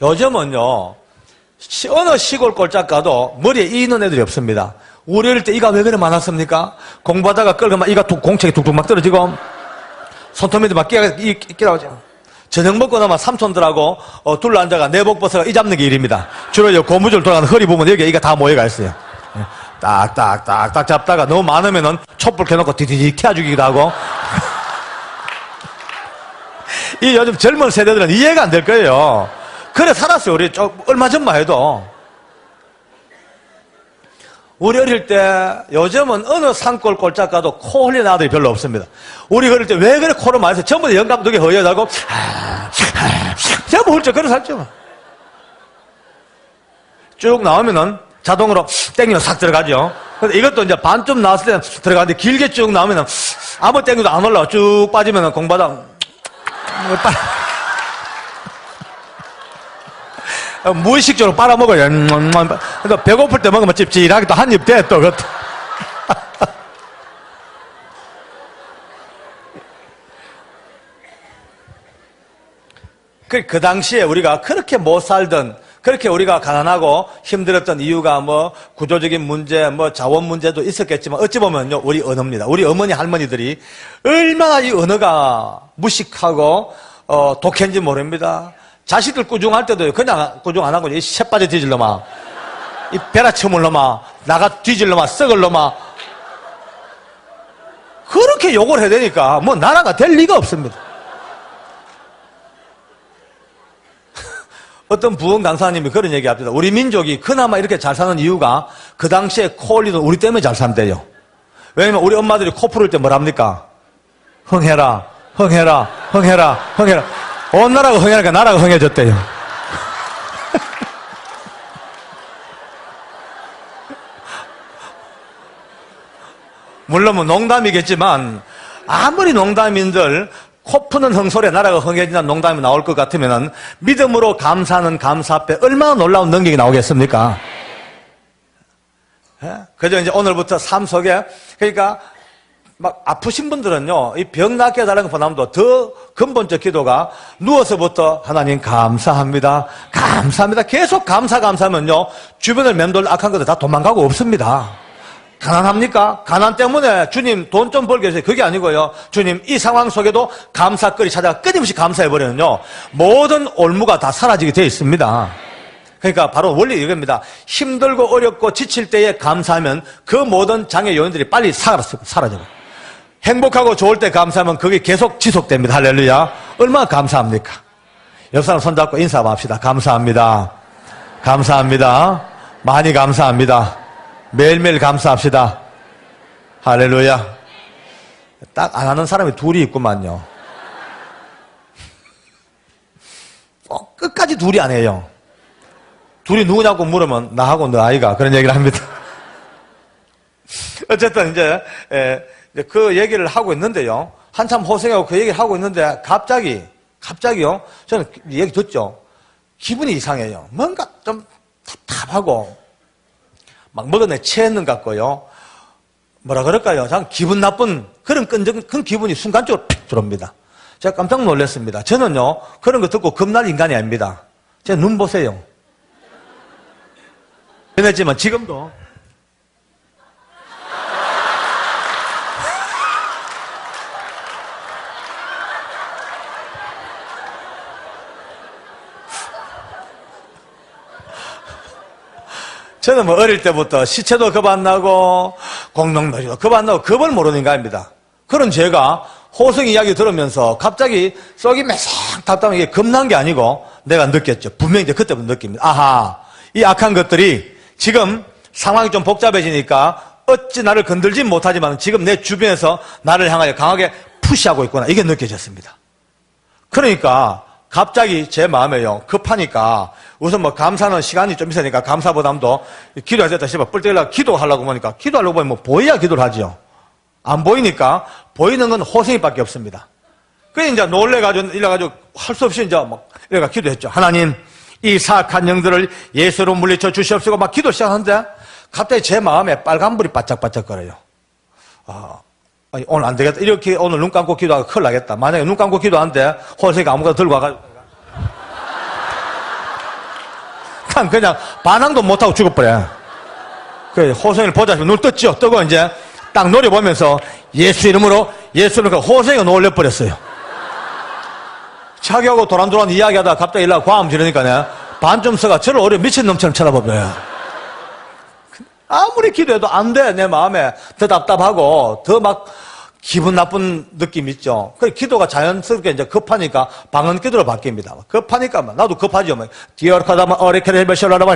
요즘은요, 어느 시골 꼴짝 가도 머리에 이 있는 애들이 없습니다. 우리 어릴 때 이가 왜 그래 많았습니까? 공부하다가 끌고 이가 공책이 툭툭 막 떨어지고, 손톱 밑에 막 끼라오죠. 저녁 먹고 나면 삼촌들하고 둘러 앉아가 내복 벗어가 이 잡는 게 일입니다. 주로 고무줄 돌아가는 허리 부분 여기에 이가 다 모여가 있어요. 딱딱딱딱 잡다가 너무 많으면은 촛불 켜놓고 디디디 켜주기도 하고. 이 요즘 젊은 세대들은 이해가 안 될 거예요. 그래 살았어요. 우리 얼마 전만 해도. 우리 어릴 때 요즘은 어느 산골 꼴짝 가도 코 흘리는 아들이 별로 없습니다. 우리 어릴 때 왜 그래 코를 많이 해서 전부 다 영감독에 허여하고 전부 훌쩍 걸어 살죠. 쭉 나오면은 자동으로 땡기면 싹 들어가죠. 근데 이것도 이제 반쯤 나왔을 때는 들어가는데 길게 쭉 나오면은 아무 땡겨도 안 올라와. 쭉 빠지면은 공바닥 무의식적으로 빨아먹어요. 그래서 배고플 때 먹으면 찝찝하게 또 한 입 돼, 또, 그것도. 그 당시에 우리가 그렇게 못 살던, 그렇게 우리가 가난하고 힘들었던 이유가 뭐 구조적인 문제, 뭐 자원 문제도 있었겠지만 어찌 보면요, 우리 언어입니다. 우리 어머니, 할머니들이 얼마나 이 언어가 무식하고, 독했는지 모릅니다. 자식들 꾸중할 때도 그냥 꾸중 안 하고 이 새빠져 뒤질 놈아, 이 베라쳐물 놈아, 나가 뒤질 놈아, 썩을 놈아, 그렇게 욕을 해야 되니까 뭐 나라가 될 리가 없습니다. 어떤 부흥 강사님이 그런 얘기 합니다. 우리 민족이 그나마 이렇게 잘 사는 이유가 그 당시에 코 올리던 우리 때문에 잘 산대요. 왜냐면 우리 엄마들이 코 풀을 때 뭐랍니까? 흥해라, 흥해라, 흥해라, 흥해라. 온 나라가 흥해니까 나라가 흥해졌대요. 물론 뭐 농담이겠지만 아무리 농담인들 코 푸는 흥소리에 나라가 흥해진다는 농담이 나올 것 같으면 믿음으로 감사하는 감사 앞에 얼마나 놀라운 능력이 나오겠습니까? 예? 그저 이제 오늘부터 삶 속에, 그러니까 막 아프신 분들은요, 이 병 낫게 해달라는 것보다도 더 근본적 기도가 누워서부터 하나님 감사합니다. 감사합니다. 계속 감사하면요, 주변을 맴돌 악한 것들 다 도망가고 없습니다. 가난합니까? 가난 때문에 주님 돈 좀 벌게 해주세요. 그게 아니고요. 주님 이 상황 속에도 감사거리 찾아가 끊임없이 감사해버리면요, 모든 올무가 다 사라지게 되어 있습니다. 그러니까 바로 원리 이겁니다. 힘들고 어렵고 지칠 때에 감사하면 그 모든 장애 요인들이 빨리 사라져요. 행복하고 좋을 때 감사하면 그게 계속 지속됩니다. 할렐루야. 얼마나 감사합니까? 옆 사람 손잡고 인사 한번 합시다. 감사합니다. 감사합니다. 많이 감사합니다. 매일매일 감사합시다. 할렐루야. 딱 안 하는 사람이 둘이 있구만요. 끝까지 둘이 안 해요. 둘이 누구냐고 물으면 나하고 너 아이가 그런 얘기를 합니다. 어쨌든 이제 그 얘기를 하고 있는데요. 한참 호생하고 그 얘기를 하고 있는데 갑자기요. 저는 얘기 듣죠. 기분이 이상해요. 뭔가 좀 답답하고 막 먹었네 체했는 것 같고요. 뭐라 그럴까요? 참 기분 나쁜 그런 기분이 순간적으로 픽 들어옵니다. 제가 깜짝 놀랐습니다. 저는요, 그런 거 듣고 겁날 인간이 아닙니다. 제 눈 보세요. 변했지만 지금도 저는 뭐 어릴 때부터 시체도 겁 안 나고 공룡놀이도 겁 안 나고 겁을 모르는 인간입니다. 그런 제가 호성 이야기 들으면서 갑자기 썩이 매생 답답한 게 겁난 게 아니고 내가 느꼈죠. 분명히 이제 그때부터 느낍니다. 아하, 이 악한 것들이 지금 상황이 좀 복잡해지니까 어찌 나를 건들지 못하지만 지금 내 주변에서 나를 향하여 강하게 푸시하고 있구나. 이게 느껴졌습니다. 그러니까 갑자기 제 마음에요. 급하니까 우선 뭐 감사는 시간이 좀 있으니까 감사보담도 기도해야 됐다 싶어 뿔 때리려고 기도하려고 보니까 기도하려고 보면 뭐 보여야 기도를 하지요. 안 보이니까 보이는 건 호생이밖에 없습니다. 그래 이제 놀래가지고 이래가지고 할 수 없이 이제 막 이래가 기도했죠. 하나님 이 사악한 영들을 예수로 물리쳐 주시옵시고 막 기도 시작하는데 갑자기 제 마음에 빨간불이 바짝바짝거려요. 오늘 안 되겠다. 이렇게 오늘 눈 감고 기도하고 큰일 나겠다. 만약에 눈 감고 기도하는데 호생이가 아무거나 들고 와가지고 그냥 반항도 못하고 죽어버려. 그래 호생이를 보자 싶어 눈 떴죠. 뜨고 이제 딱 노려보면서 예수 이름으로 호생이가 놀려버렸어요. 자기하고 도란도란 이야기하다가 갑자기 일어나고 과음 지르니까 반쯤 서가 저를 오히려 미친놈처럼 쳐다보고요. 아무리 기도해도 안 돼. 내 마음에 더 답답하고 더 막 기분 나쁜 느낌 있죠. 그래 기도가 자연스럽게 이제 급하니까 방언 기도로 바뀝니다. 급하니까 나도 급하죠. 디어카다마 어레케레베셜라라마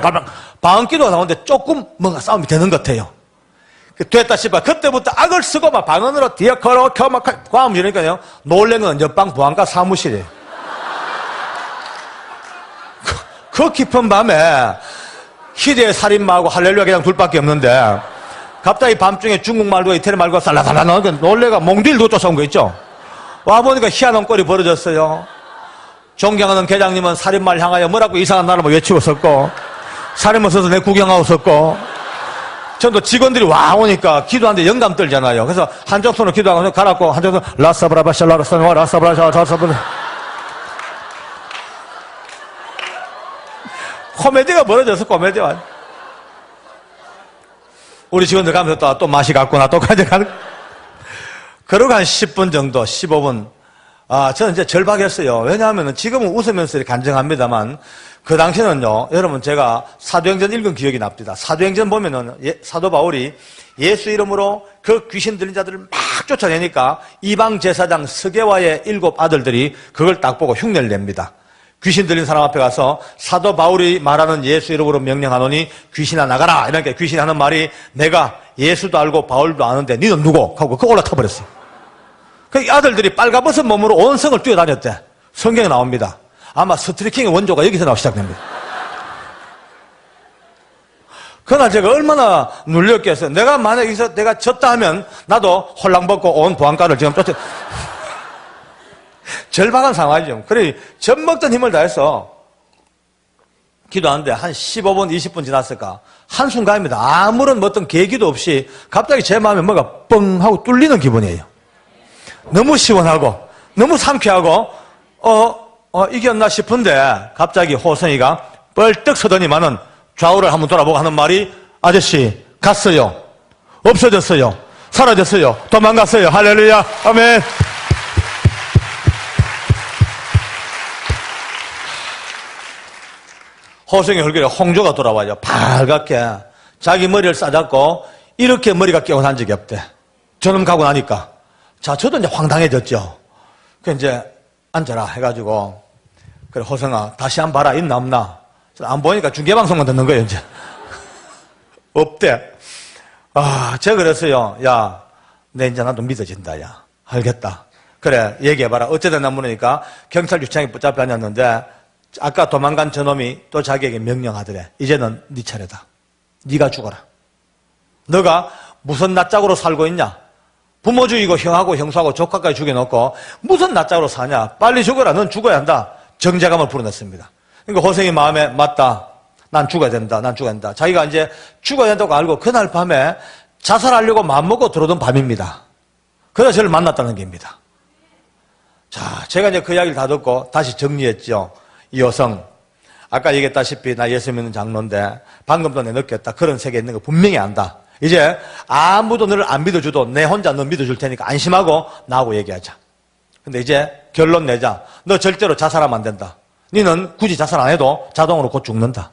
방언 기도가 나오는데 조금 뭔가 싸움이 되는 것 같아요. 됐다 싶어. 그때부터 악을 쓰고 막 방언으로 디어카로 켜막 과음 이러니까요. 놀란 건 옆방 보안과 사무실이에요. 그 깊은 밤에 희대의 살인마하고 할렐루야 그냥 둘밖에 없는데 갑자기 밤중에 중국말과 이태리 말과 살라살라 나오니까 놀래가 몽딜도 쫓아온 거 있죠. 와보니까 희한한 꼴이 벌어졌어요. 존경하는 계장님은 살인마를 향하여 뭐라고 이상한 나라만 외치고 섰고 살인마 서서 내 구경하고 섰고 전도 직원들이 와 오니까 기도하는데 영감 떨잖아요. 그래서 한쪽 손으로 기도하고 가라고 한쪽 손으로 라사브라바샬라라사노 라사브라샤라사브라 코미디가 벌어져서 코미디가 우리 직원들 가면서 또 맛이 갔구나 똑같이 가는 그러고 한 10분 정도 15분 저는 이제 절박했어요. 왜냐하면 지금은 웃으면서 간증합니다만 그 당시는요 여러분 제가 사도행전 읽은 기억이 납니다. 사도행전 보면은 사도 바울이 예수 이름으로 그 귀신 들린 자들을 막 쫓아내니까 이방 제사장 스게와의 7 아들들이 그걸 딱 보고 흉내를 냅니다. 귀신 들린 사람 앞에 가서 사도 바울이 말하는 예수 이름으로 명령하노니 귀신아 나가라. 이렇게 귀신이 하는 말이 내가 예수도 알고 바울도 아는데 너는 누구? 하고 그거 올라타 버렸어요. 그 아들들이 빨가벗은 몸으로 온 성을 뛰어다녔대. 성경에 나옵니다. 아마 스트리킹의 원조가 여기서 나오기 시작됩니다. 그날 제가 얼마나 눌렸겠어요. 내가 만약에 여기서 내가 졌다 하면 나도 홀랑벗고 온 보안과를 지금 쫓아 절박한 상황이죠. 그래, 젖 먹던 힘을 다해서 기도하는데 한 15분, 20분 지났을까? 한순간입니다. 아무런 어떤 계기도 없이 갑자기 제 마음에 뭐가 뻥 하고 뚫리는 기분이에요. 너무 시원하고, 너무 상쾌하고, 이겼나 싶은데 갑자기 호성이가 뻘떡 서더니만은 좌우를 한번 돌아보고 하는 말이 아저씨, 갔어요. 없어졌어요. 사라졌어요. 도망갔어요. 할렐루야. 아멘. 호성의 얼굴에 홍조가 돌아와요. 발갛게. 자기 머리를 싸잡고 이렇게 머리가 깨어난 적이 없대. 저놈 가고 나니까. 자, 저도 이제 황당해졌죠. 그 이제 앉아라 해가지고 그래 호성아 다시 한번 봐라. 있나 없나. 안 보니까 중계방송만 듣는 거예요 이제. 없대. 제가 그랬어요. 야, 내 이제 나도 믿어진다. 야, 알겠다. 그래 얘기해봐라. 어쨌든 물으니까 경찰 유치장에 붙잡혀 앉았는데 아까 도망간 저놈이 또 자기에게 명령하더래. 이제는 네 차례다. 네가 죽어라. 너가 무슨 낯짝으로 살고 있냐? 부모 죽이고 형하고 형수하고 조카까지 죽여놓고 무슨 낯짝으로 사냐? 빨리 죽어라. 넌 죽어야 한다. 정죄감을 불어냈습니다. 그러니까 호생이 마음에 맞다. 난 죽어야 된다. 난 죽어야 된다. 자기가 이제 죽어야 된다고 알고 그날 밤에 자살하려고 마음먹고 들어오던 밤입니다. 그래서 저를 만났다는 겁니다. 자, 제가 이제 그 이야기를 다 듣고 다시 정리했죠. 이 여성, 아까 얘기했다시피 나 예수 믿는 장로인데 방금도 내 느꼈다. 그런 세계에 있는 거 분명히 안다. 이제 아무도 너를 안 믿어줘도 내 혼자 너 믿어줄 테니까 안심하고 나하고 얘기하자. 근데 이제 결론 내자. 너 절대로 자살하면 안 된다. 너는 굳이 자살 안 해도 자동으로 곧 죽는다.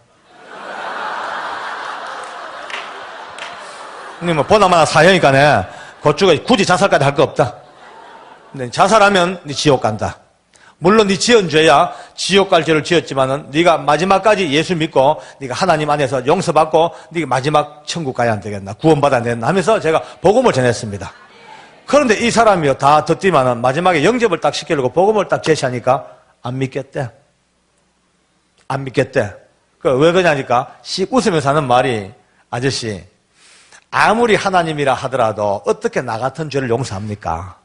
뭐 보나마나 사형이니까 곧 죽어. 굳이 자살까지 할 거 없다. 근데 자살하면 네 지옥 간다. 물론 네 지은 죄야 지옥 갈 죄를 지었지만은 네가 마지막까지 예수 믿고 네가 하나님 안에서 용서받고 네가 마지막 천국 가야 안 되겠나, 구원받아야 되겠나 하면서 제가 복음을 전했습니다. 그런데 이 사람이요 다 듣지만은 마지막에 영접을 딱 시키려고 복음을 딱 제시하니까 안 믿겠대. 안 믿겠대. 왜 그러냐니까 씩 웃으면서 하는 말이 아저씨 아무리 하나님이라 하더라도 어떻게 나 같은 죄를 용서합니까?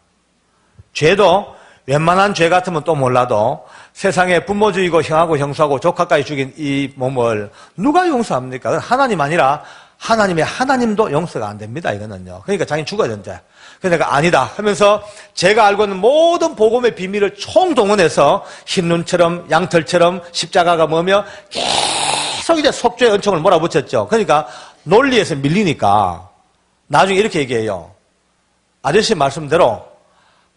죄도 웬만한 죄 같으면 또 몰라도 세상에 부모 죽이고 형하고 형수하고 조카까지 죽인 이 몸을 누가 용서합니까? 하나님 아니라 하나님의 하나님도 용서가 안 됩니다. 이거는요. 그러니까 자기는 죽어야 된다. 그래서 내가 아니다 하면서 제가 알고 있는 모든 복음의 비밀을 총동원해서 흰눈처럼 양털처럼 십자가가 뭐며 계속 이제 속죄의 은총을 몰아붙였죠. 그러니까 논리에서 밀리니까 나중에 이렇게 얘기해요. 아저씨 말씀대로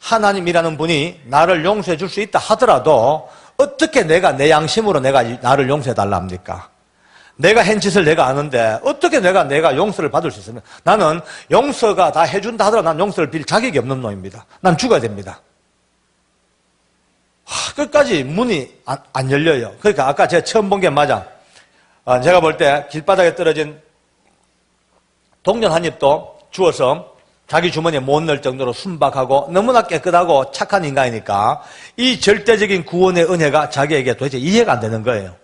하나님이라는 분이 나를 용서해 줄 수 있다 하더라도 어떻게 내가 내 양심으로 나를 용서해 달라 합니까? 내가 한 짓을 내가 아는데 어떻게 내가 용서를 받을 수 있습니까? 나는 용서가 다 해준다 하더라도 난 용서를 빌 자격이 없는 놈입니다. 난 죽어야 됩니다. 끝까지 문이 안 열려요. 그러니까 아까 제가 처음 본 게 맞아. 제가 볼 때 길바닥에 떨어진 동전 한 입도 주워서 자기 주머니에 못 넣을 정도로 순박하고 너무나 깨끗하고 착한 인간이니까 이 절대적인 구원의 은혜가 자기에게 도대체 이해가 안 되는 거예요.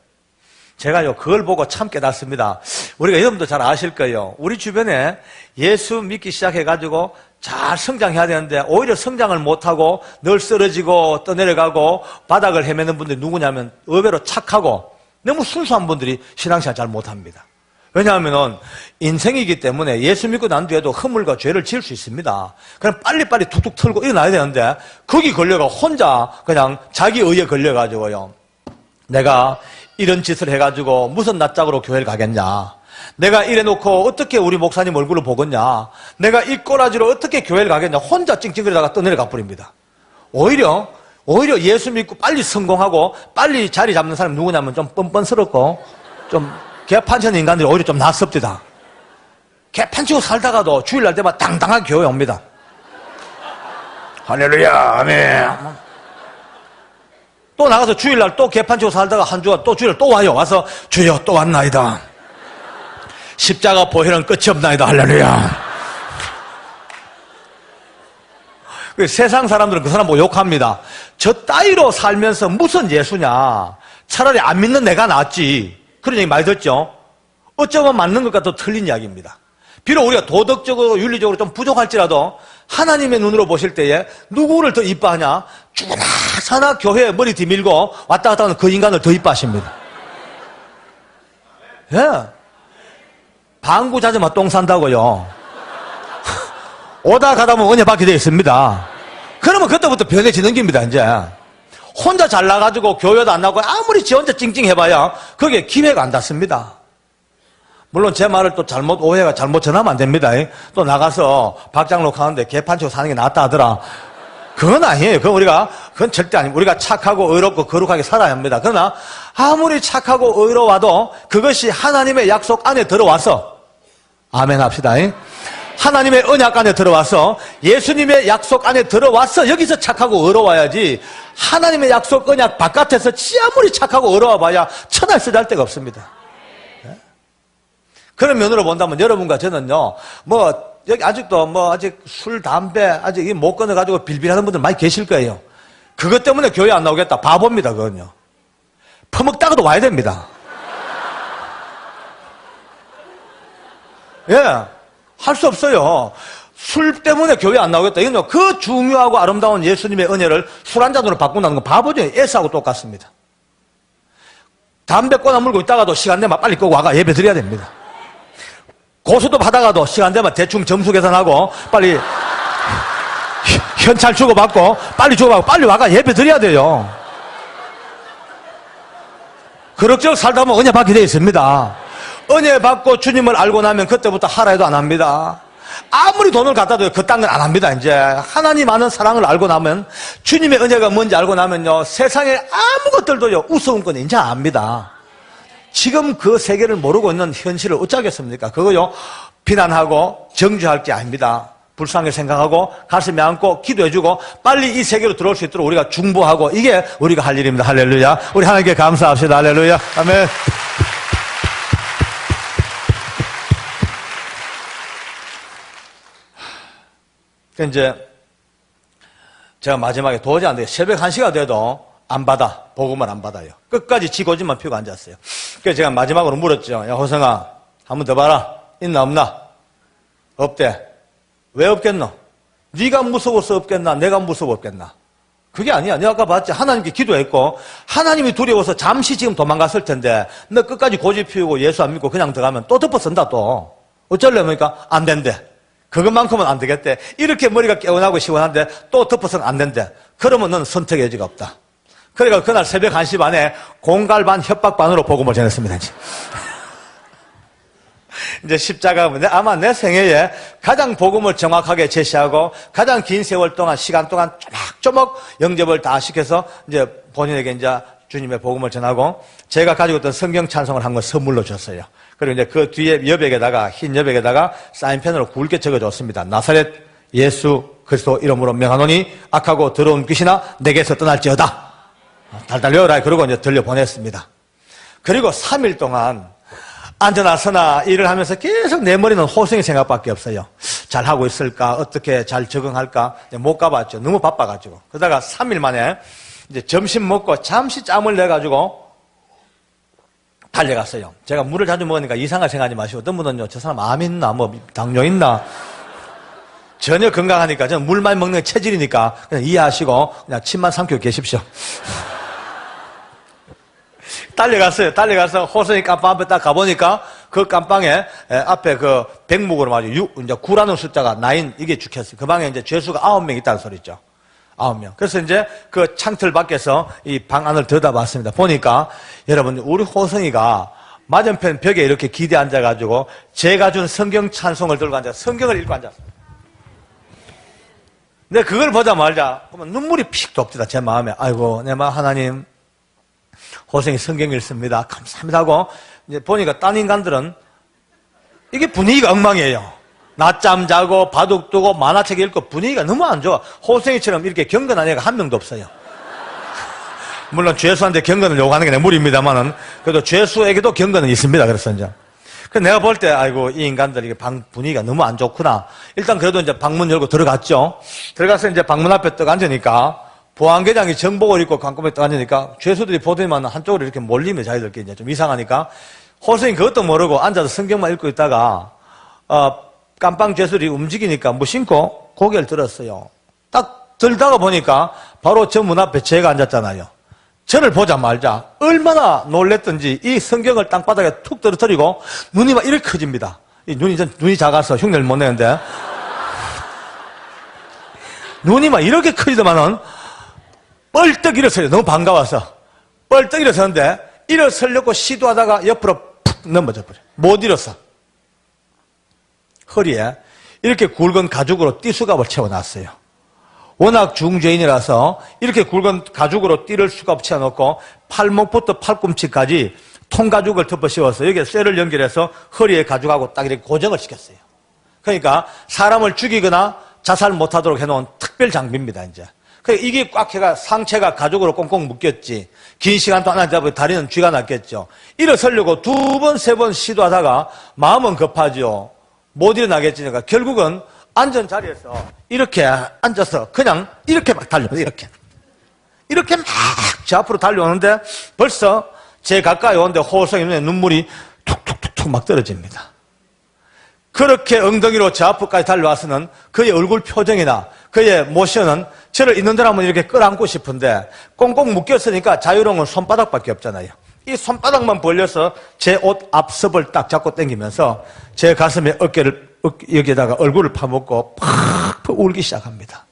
제가요 그걸 보고 참 깨닫습니다. 우리가 여러분도 잘 아실 거예요. 우리 주변에 예수 믿기 시작해가지고 잘 성장해야 되는데 오히려 성장을 못하고 늘 쓰러지고 떠내려가고 바닥을 헤매는 분들이 누구냐면 의외로 착하고 너무 순수한 분들이 신앙생활 잘 못합니다. 왜냐하면 인생이기 때문에 예수 믿고 난 뒤에도 허물과 죄를 지을 수 있습니다. 그럼 빨리빨리 툭툭 털고 일어나야 되는데 거기 걸려가 혼자 그냥 자기 의에 걸려가지고요. 내가 이런 짓을 해가지고 무슨 낯짝으로 교회를 가겠냐. 내가 이래놓고 어떻게 우리 목사님 얼굴을 보겠냐. 내가 이 꼬라지로 어떻게 교회를 가겠냐. 혼자 찡찡거리다가 떠내려가 버립니다. 오히려 예수 믿고 빨리 성공하고 빨리 자리 잡는 사람이 누구냐면 좀 뻔뻔스럽고 좀 개판치는 인간들이 오히려 좀 낫습니다. 개판치고 살다가도 주일날 때마다 당당하게 교회 옵니다. 할렐루야, 아멘. 또 나가서 주일날 또 개판치고 살다가 한 주가 또 주일날 또 와요. 와서 주여 또 왔나이다. 십자가 보혈은 끝이 없나이다. 할렐루야. 세상 사람들은 그 사람 보고 욕합니다. 저 따위로 살면서 무슨 예수냐. 차라리 안 믿는 내가 낫지. 그런 얘기 많이 듣죠? 어쩌면 맞는 것과 또 틀린 이야기입니다. 비록 우리가 도덕적으로 윤리적으로 좀 부족할지라도 하나님의 눈으로 보실 때에 누구를 더 이뻐하냐? 죽으나 사나 교회에 머리 뒤밀고 왔다 갔다 하는 그 인간을 더 이뻐하십니다. 예. 방구 잦으면 똥 산다고요. 오다 가다 보면 은혜 받게 되어 있습니다. 그러면 그때부터 변해지는 겁니다, 이제. 혼자 잘나가지고 교회도 안 나고 아무리 지 혼자 찡찡해봐야 그게 기회가 안 닿습니다. 물론 제 말을 또 오해가 잘못 전하면 안 됩니다. 또 나가서 박장록 하는데 개판치고 사는 게 낫다 하더라. 그건 아니에요. 그건 절대 아니에요. 우리가 착하고 의롭고 거룩하게 살아야 합니다. 그러나 아무리 착하고 의로워도 그것이 하나님의 약속 안에 들어와서 아멘 합시다. 하나님의 언약 안에 들어와서 예수님의 약속 안에 들어와서 여기서 착하고 의로워야지 하나님의 약속 언약 바깥에서 아무리 착하고 의로워 봐야 천하에 쓰잘 데가 없습니다. 그런 면으로 본다면 여러분과 저는요, 여기 아직도 아직 술, 담배 아직 못 끊어가지고 빌빌하는 분들 많이 계실 거예요. 그것 때문에 교회 안 나오겠다. 바보입니다, 그건요. 퍼먹다가도 와야 됩니다. 예. 할 수 없어요. 술 때문에 교회 안 나오겠다. 이건요, 그 중요하고 아름다운 예수님의 은혜를 술 한 잔으로 바꾼다는 건 바보죠. S하고 똑같습니다. 담배 꺼나 물고 있다가도 시간 되면 빨리 끄고 와가 예배 드려야 됩니다. 고소도 받아가도 시간 되면 대충 점수 계산하고 빨리 현찰 주고받고 빨리 주고받고 빨리 와가 예배 드려야 돼요. 그럭저럭 살다 보면 은혜 받게 되어 있습니다. 은혜 받고 주님을 알고 나면 그때부터 하라 해도 안 합니다. 아무리 돈을 갖다 줘도 그딴 건 안 합니다. 이제 하나님 아는 사랑을 알고 나면 주님의 은혜가 뭔지 알고 나면요 세상에 아무것들도요 우스운 건 이제 압니다. 지금 그 세계를 모르고 있는 현실을 어쩌겠습니까? 그거요 비난하고 정죄할 게 아닙니다. 불쌍하게 생각하고 가슴에 안고 기도해주고 빨리 이 세계로 들어올 수 있도록 우리가 중보하고 이게 우리가 할 일입니다. 할렐루야. 우리 하나님께 감사합시다. 할렐루야. 아멘. 이제 제가 마지막에 도저히 안 돼요. 새벽 1시가 돼도 안 받아. 복음을 안 받아요. 끝까지 지 고집만 피우고 앉았어요. 그래서 제가 마지막으로 물었죠. 야, 호성아, 한 번 더 봐라. 있나 없나? 없대. 왜 없겠노? 네가 무서워서 없겠나? 내가 무서워 없겠나? 그게 아니야. 내가 아까 봤지. 하나님께 기도했고 하나님이 두려워서 잠시 지금 도망갔을 텐데 너 끝까지 고집 피우고 예수 안 믿고 그냥 들어가면 또 덮어쓴다 또. 어쩌려니까 안 된대. 그것만큼은 안 되겠대. 이렇게 머리가 개운하고 시원한데 또 덮어서는 안 된대. 그러면 너는 선택의 여지가 없다. 그러니까 그날 새벽 1시 반에 공갈 반 협박 반으로 복음을 전했습니다. 이제 십자가는 아마 내 생애에 가장 복음을 정확하게 제시하고 가장 긴 세월 동안 시간 동안 조목조목 영접을 다 시켜서 이제 본인에게 이제 주님의 복음을 전하고 제가 가지고 있던 성경 찬송을 한 건 선물로 줬어요. 그리고 이제 그 뒤에 여백에다가 흰 여백에다가 사인펜으로 굵게 적어줬습니다. 나사렛 예수 그리스도 이름으로 명하노니 악하고 더러운 귀신아 내게서 떠날지어다. 달달 외워라. 그러고 이제 들려보냈습니다. 그리고 3일 동안 앉아나 서나 일을 하면서 계속 내 머리는 호성이 생각밖에 없어요. 잘하고 있을까? 어떻게 잘 적응할까? 못 가봤죠. 너무 바빠가지고. 그러다가 3일 만에 이제 점심 먹고 잠시 짬을 내가지고 달려갔어요. 제가 물을 자주 먹으니까 이상한 생각하지 마시고 어떤 분은요, 저 사람 암 있나? 뭐 당뇨 있나? 전혀 건강하니까 저는 물 많이 먹는 게 체질이니까 그냥 이해하시고 그냥 침만 삼키고 계십시오. 달려가서 호성이 깜빵 앞에 딱 가보니까 그 깜빵에 앞에 그 백목으로 말이죠. 이제 9라는 숫자가 9 이게 죽혔어요. 그 방에 이제 죄수가 9명 있다는 소리죠. 9명. 그래서 이제 그 창틀 밖에서 이 방 안을 들여다봤습니다. 보니까 여러분 우리 호성이가 맞은편 벽에 이렇게 기대 앉아가지고 제가 준 성경 찬송을 들고 앉아 성경을 읽고 앉았습니다. 근데 그걸 보자마자 보면 눈물이 픽 돕니다. 제 마음에. 아이고 내 마음 하나님 호성이 성경 읽습니다. 감사합니다 하고 이제 보니까 딴 인간들은 이게 분위기가 엉망이에요. 낮잠 자고 바둑 두고 만화책 읽고 분위기가 너무 안 좋아. 호성이처럼 이렇게 경건한 애가 한 명도 없어요. 물론 죄수한테 경건을 요구하는 게 내 무리입니다만은 그래도 죄수에게도 경건은 있습니다. 그래서 이제 내가 볼 때 아이고 이 인간들 이게 방 분위기가 너무 안 좋구나. 일단 그래도 이제 방문 열고 들어갔죠. 들어가서 이제 방문 앞에 떡 앉으니까 보안계장이 정복을 입고 관건에 떡 앉으니까 죄수들이 보더니만 한쪽으로 이렇게 몰리면 자기들끼리 이제 좀 이상하니까 호성이 그것도 모르고 앉아서 성경만 읽고 있다가 깜빵 죄수들이 움직이니까 무심코 고개를 들었어요. 딱 들다가 보니까 바로 저 문 앞에 제가 앉았잖아요. 저를 보자마자 얼마나 놀랬던지 이 성경을 땅바닥에 툭 떨어뜨리고 눈이 막 이렇게 커집니다. 이 눈이 작아서 흉내를 못 내는데 눈이 막 이렇게 커지더만은 뻘떡 일어서요. 너무 반가워서 뻘떡 일어서는데 일어서려고 시도하다가 옆으로 푹 넘어져 버려요. 못 일어서. 허리에 이렇게 굵은 가죽으로 띠수갑을 채워놨어요. 워낙 중죄인이라서 이렇게 굵은 가죽으로 띠를 수갑 채워놓고 팔목부터 팔꿈치까지 통가죽을 덮어 씌워서 여기에 쇠를 연결해서 허리에 가죽하고 딱 이렇게 고정을 시켰어요. 그러니까 사람을 죽이거나 자살 못하도록 해놓은 특별 장비입니다. 이제 이게 꽉 해가 상체가 가죽으로 꽁꽁 묶였지. 긴 시간 동안 앉아보니 다리는 쥐가 났겠죠. 일어서려고 2번, 3번 시도하다가 마음은 급하죠. 못 일어나겠지니까 결국은 앉은 자리에서 이렇게 앉아서 그냥 이렇게 막 달려요. 이렇게 막 제 앞으로 달려오는데 벌써 제 가까이 오는데 호성이 눈에 눈물이 툭툭툭툭 막 떨어집니다. 그렇게 엉덩이로 제 앞까지 달려와서는 그의 얼굴 표정이나 그의 모션은 저를 있는 대로 한번 이렇게 끌어안고 싶은데 꽁꽁 묶였으니까 자유로운 건 손바닥밖에 없잖아요. 이 손바닥만 벌려서 제 옷 앞섭을 딱 잡고 당기면서 제 가슴에 여기에다가 얼굴을 파묻고 팍 울기 시작합니다.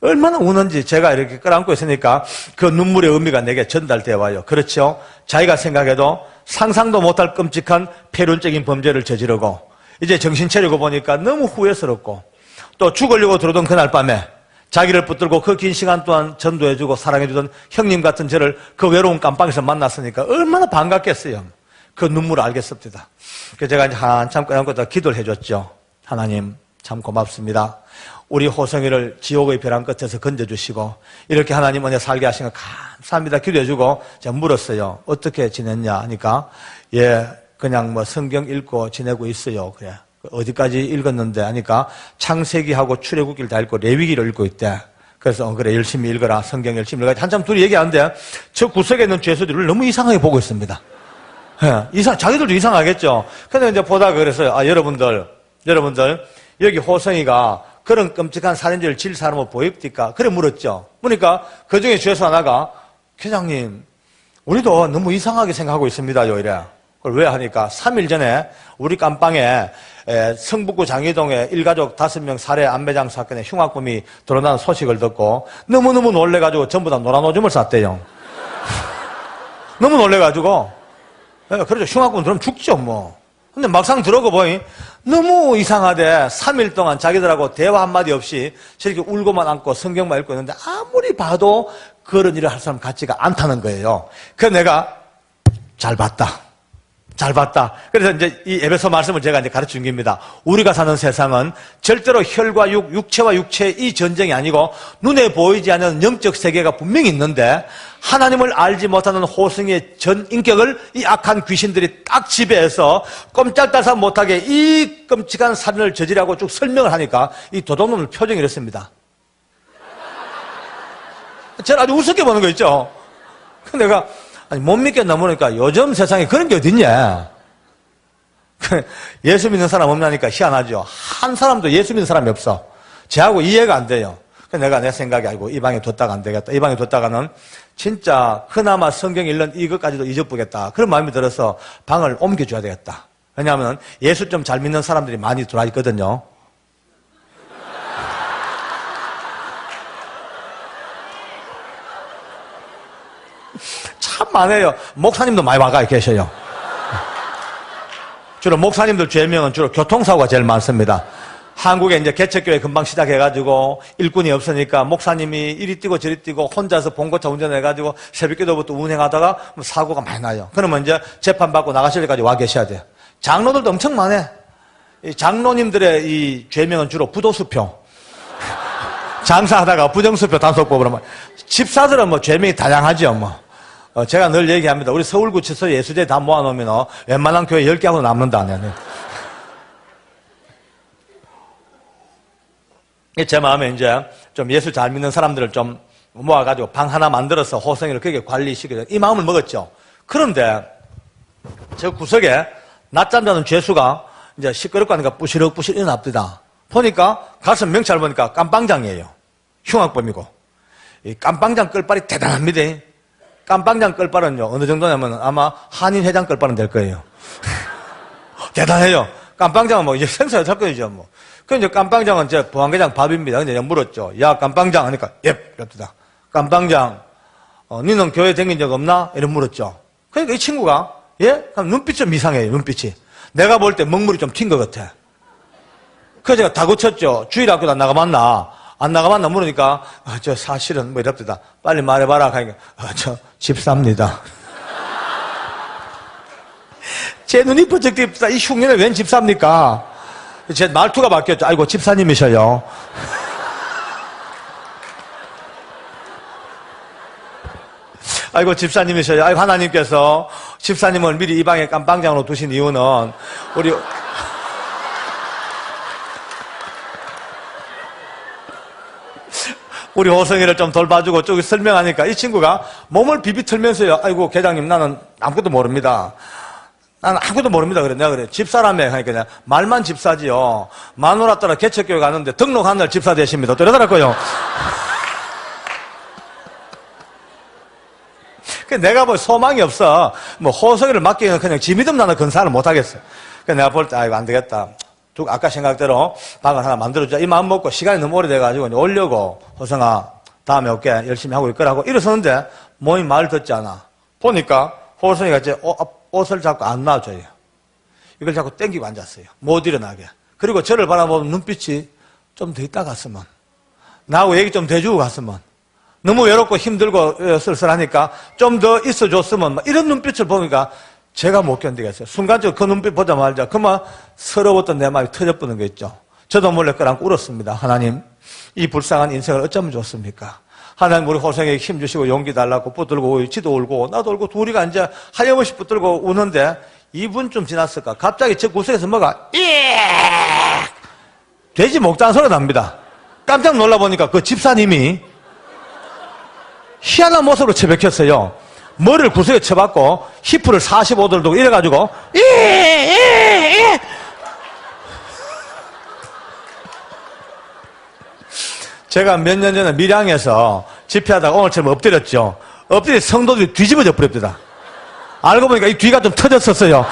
얼마나 우는지 제가 이렇게 끌어안고 있으니까 그 눈물의 의미가 내게 전달되어 와요. 그렇죠? 자기가 생각해도 상상도 못할 끔찍한 폐륜적인 범죄를 저지르고 이제 정신 차리고 보니까 너무 후회스럽고 또 죽으려고 들어오던 그날 밤에 자기를 붙들고 그 긴 시간 동안 전도해주고 사랑해주던 형님 같은 저를 그 외로운 깜빵에서 만났으니까 얼마나 반갑겠어요. 그 눈물을 알겠습니다. 그래서 제가 이제 한참 끌어안고 기도를 해줬죠. 하나님 참 고맙습니다. 우리 호성이를 지옥의 벼랑 끝에서 건져주시고 이렇게 하나님 은혜 살게 하신 거 감사합니다. 기도해주고 제가 물었어요. 어떻게 지냈냐 하니까 그냥 뭐 성경 읽고 지내고 있어요. 그래. 어디까지 읽었는데 하니까 창세기하고 출애굽기를 다 읽고 레위기를 읽고 있대. 그래서 그래 열심히 읽어라. 성경 열심히 읽어라. 한참 둘이 얘기하는데 저 구석에 있는 죄수들을 너무 이상하게 보고 있습니다. 예, 자기들도 이상하겠죠. 근데 이제 보다가 그랬어요. 아, 여러분들 여기 호성이가 그런 끔찍한 살인죄를 질 사람은 보입니까? 그래 물었죠. 그러니까 그 중에 죄수 하나가 회장님 우리도 너무 이상하게 생각하고 있습니다요. 이래. 그걸 왜 하니까 3일 전에 우리 깜빵에 성북구 장희동에 일가족 5명 살해 안매장 사건에 흉악범이 드러나는 소식을 듣고 너무너무 놀래가지고 전부 다 노란 오줌을 쌌대요. 너무 놀래가지고. 그렇죠. 흉악범 들으면 죽죠 뭐. 근데 막상 들어오고 보니 너무 이상하대. 3일 동안 자기들하고 대화 한마디 없이 저렇게 울고만 앉고 성경만 읽고 있는데 아무리 봐도 그런 일을 할 사람 같지가 않다는 거예요. 그래서 내가 잘 봤다. 그래서 이제 이 에베소 말씀을 제가 이제 가르쳐 준 겁니다. 우리가 사는 세상은 절대로 혈과 육체와 육체의 이 전쟁이 아니고 눈에 보이지 않는 영적 세계가 분명히 있는데 하나님을 알지 못하는 호성의 전 인격을 이 악한 귀신들이 딱 지배해서 꼼짝달싹 못하게 이 끔찍한 살인을 저지르고 쭉 설명을 하니까 이 도둑놈의 표정이 이렇습니다. 제가 아주 우습게 보는 거 있죠. 근데 내가 아니, 못 믿겠나 보니까 요즘 세상에 그런 게 어딨냐. 예수 믿는 사람 없나니까 희한하죠. 한 사람도 예수 믿는 사람이 없어. 쟤하고 이해가 안 돼요. 그래서 내가 내 생각이 아니고 이 방에 뒀다가 안 되겠다. 이 방에 뒀다가는 진짜 그나마 성경 읽는 이것까지도 잊어보겠다. 그런 마음이 들어서 방을 옮겨줘야 되겠다. 왜냐하면 예수 좀 잘 믿는 사람들이 많이 들어와 있거든요. 참 많아요. 목사님도 많이 와가 계셔요. 주로 목사님들 죄명은 주로 교통사고가 제일 많습니다. 한국에 이제 개척교회 금방 시작해가지고 일꾼이 없으니까 목사님이 이리 뛰고 저리 뛰고 혼자서 봉고차 운전해가지고 새벽기도부터 운행하다가 사고가 많이 나요. 그러면 이제 재판받고 나가실 때까지 와 계셔야 돼요. 장로들도 엄청 많아. 이 장로님들의 이 죄명은 주로 부도수표. 장사하다가 부정수표 단속법으로 뭐. 집사들은 뭐 죄명이 다양하죠 뭐. 제가 늘 얘기합니다. 우리 서울구치소 예수제 다 모아놓으면 웬만한 교회 10개 하고 남는다. 제 마음에 이제 좀 예수 잘 믿는 사람들을 좀 모아가지고 방 하나 만들어서 호성이를 그렇게 관리시키자. 이 마음을 먹었죠. 그런데 저 구석에 낮잠 자는 죄수가 이제 시끄럽고 하니까 부시럭부시럭 일어납니다. 보니까 가슴 명찰 보니까 깜빵장이에요. 흉악범이고. 이 깜빵장 끌발이 대단합니다. 깜빵장 끌발은요, 어느 정도냐면 아마 한인회장 끌발은 될 거예요. 대단해요. 깜빵장은 뭐 이제 생사의 사건이죠, 뭐. 그 이제 깜빵장은 제 보안계장 밥입니다. 근데 내가 물었죠. 야, 깜빵장 하니까, 예, 이럽니다. 깜빵장, 니는 교회 다닌 적 없나? 이렇게 물었죠. 그러니까 이 친구가, 예? 그럼 눈빛이 좀 이상해요, 눈빛이. 내가 볼 때 먹물이 좀 튄 것 같아. 그래서 제가 다 고쳤죠. 주일학교도 안 나가봤나? 안 나가봤나 물으니까, 저 사실은 뭐 이럽니다. 빨리 말해봐라. 하니까, 저 집사입니다. 제 눈이 번쩍 띄었다. 이 흉년에 웬 집사입니까? 제 말투가 바뀌었죠. 아이고, 집사님이셔요. 아이고, 집사님이셔요. 아이고, 하나님께서 집사님을 미리 이 방에 깜빵장으로 두신 이유는 우리 호성이를 좀 돌봐주고 쭉 설명하니까 이 친구가 몸을 비비틀면서요. 아이고, 계장님, 나는 아무것도 모릅니다. 나는 아무것도 모릅니다. 그래. 내가 그래. 집사라며. 하니까 그냥 말만 집사지요. 마누라 따라 개척교회 가는데 등록한 날 집사 되십니다. 또 이러더라고요. 내가 뭐 소망이 없어. 뭐 호성이를 맡기면 그냥 지 믿음 나는 근사를 못 하겠어. 그래서 내가 볼 때, 아이고, 안 되겠다. 아까 생각대로 방을 하나 만들어주자. 이 마음 먹고 시간이 너무 오래돼가지고 오려고 호성아 다음에 올게 열심히 하고 있거라고 일어서는데 몸이 말 듣지 않아. 보니까 호성이가 이제 옷을 자꾸 안 놔줘요. 이걸 자꾸 땡기고 앉았어요. 못 일어나게. 그리고 저를 바라보면 눈빛이 좀 더 있다 갔으면 나하고 얘기 좀 더 해주고 갔으면 너무 외롭고 힘들고 쓸쓸하니까 좀 더 있어줬으면 이런 눈빛을 보니까 제가 못 견디겠어요. 순간적으로 그 눈빛 보자마자 그만 서러웠던 내 마음이 터져버리는 거 있죠. 저도 몰래 끌어안고 울었습니다. 하나님, 이 불쌍한 인생을 어쩌면 좋습니까? 하나님 우리 호성에게 힘주시고 용기 달라고 붙들고 지도 울고 나도 울고 둘이가 이제 하염없이 붙들고 우는데 2분쯤 지났을까? 갑자기 저 구석에서 뭐가 돼지 목장 소리가 납니다. 깜짝 놀라보니까 그 집사님이 희한한 모습으로 처박혔어요. 머리를 구석에 쳐박고 히프를 45도를 두고 이래가지고 제가 몇 년 전에 밀양에서 집회하다가 오늘처럼 엎드렸죠. 엎드려 성도들이 뒤집어져 버립니다. 알고 보니까 이 뒤가 좀 터졌었어요.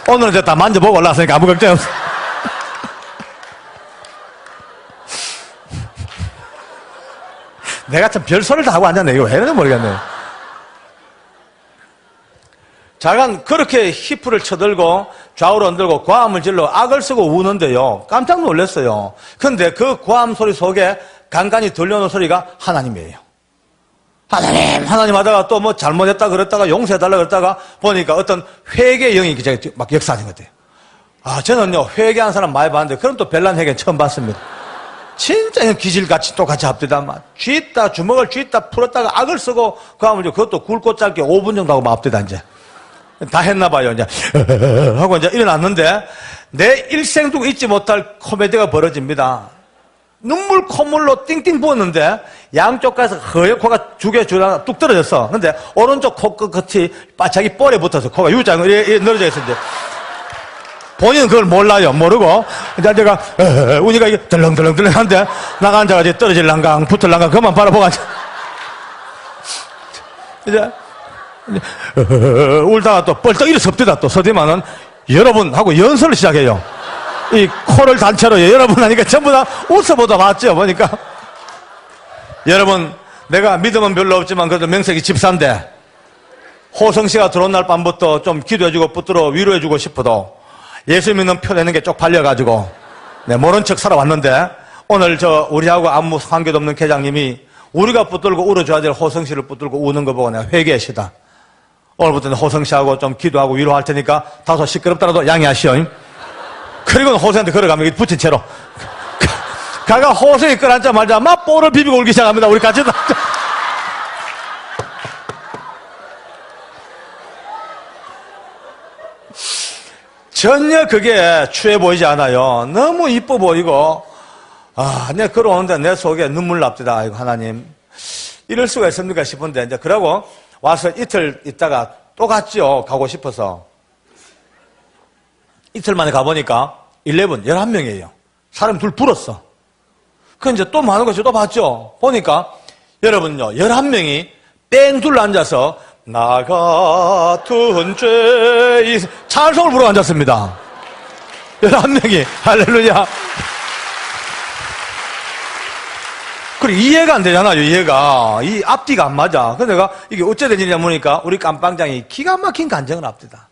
오늘은 이제 다 만져보고 올라왔으니까 아무 걱정 없어. 내가 참 별소리를 다 하고 앉았네. 이거 왜 이러는지 모르겠네. 자간 그렇게 히프를 쳐들고 좌우로 흔들고 고함을 질러 악을 쓰고 우는데요. 깜짝 놀랐어요. 근데 그 고함 소리 속에 간간히 들려오는 소리가 하나님이에요. 하나님 하다가 또 뭐 잘못했다 그랬다가 용서해달라 그랬다가 보니까 어떤 회개의 영이 막 역사하는 것 같아요. 아, 저는요, 회개한 사람 많이 봤는데, 그럼 또 별난 회개는 처음 봤습니다. 진짜 기질같이 똑같이 합디다. 막 쥐있다, 주먹을 쥐있다 풀었다가 악을 쓰고, 그 하면 그것도 굵고 짧게 5분 정도 하고 막 합디다, 이제. 다 했나봐요, 이제. 하고 이제 일어났는데, 내 일생 두고 잊지 못할 코미디가 벌어집니다. 눈물, 콧물로 띵띵 부었는데, 양쪽 가서 허옇 코가 두 개 줄하나 뚝 떨어졌어. 근데, 오른쪽 코 끝이 자기 뻘에 붙어서 코가 U자로 이렇게 늘어져 있었는데, 본인은 그걸 몰라요. 모르고. 이제 제가, 우니까 이게 덜렁덜렁덜렁 한데, 나가 앉아가지고 떨어질랑강, 붙을랑강, 그만 바라보고 앉아. 이제, 울다가 또 뻘떡 일어섭디다. 또 서디만은, 여러분 하고 연설을 시작해요. 이 코를 단체로 여러분 하니까 전부 다 웃어보다 봤죠. 보니까. 여러분, 내가 믿음은 별로 없지만 그래도 명색이 집사인데, 호성 씨가 들어온 날 밤부터 좀 기도해주고 붙들어 위로해주고 싶어도, 예수 믿는 표 내는 게 쪽팔려가지고, 네, 모른 척 살아왔는데, 오늘 우리하고 아무 관계도 없는 계장님이 우리가 붙들고 울어줘야 될 호성 씨를 붙들고 우는 거 보고 내가 회개하시다. 오늘부터는 호성 씨하고 좀 기도하고 위로할 테니까 다소 시끄럽더라도 양해하시오. 그리고는 호성한테 걸어가면 붙인 채로. 가가 호성이 끌어앉자마자 막 볼을 비비고 울기 시작합니다. 우리 같이 다. 전혀 그게 추해 보이지 않아요. 너무 이뻐 보이고, 내가 걸어오는데 내 속에 눈물 납니다. 아이고, 하나님. 이럴 수가 있습니까 싶은데, 이제 그러고 와서 이틀 있다가 또 갔죠. 가고 싶어서. 이틀 만에 가보니까 11명이에요. 사람 둘 불었어. 그 이제 또 많은 것이 또 봤죠. 보니까 여러분요, 11명이 뺑 둘러 앉아서 나 같은 죄 찬송을 부르고 앉았습니다. 11명이 할렐루야. 그리고 이해가 안 되잖아요. 이해가 이 앞뒤가 안 맞아. 그래서 내가 이게 어째 된 일이냐 보니까 우리 깜빵장이 기가 막힌 간증을 합니다.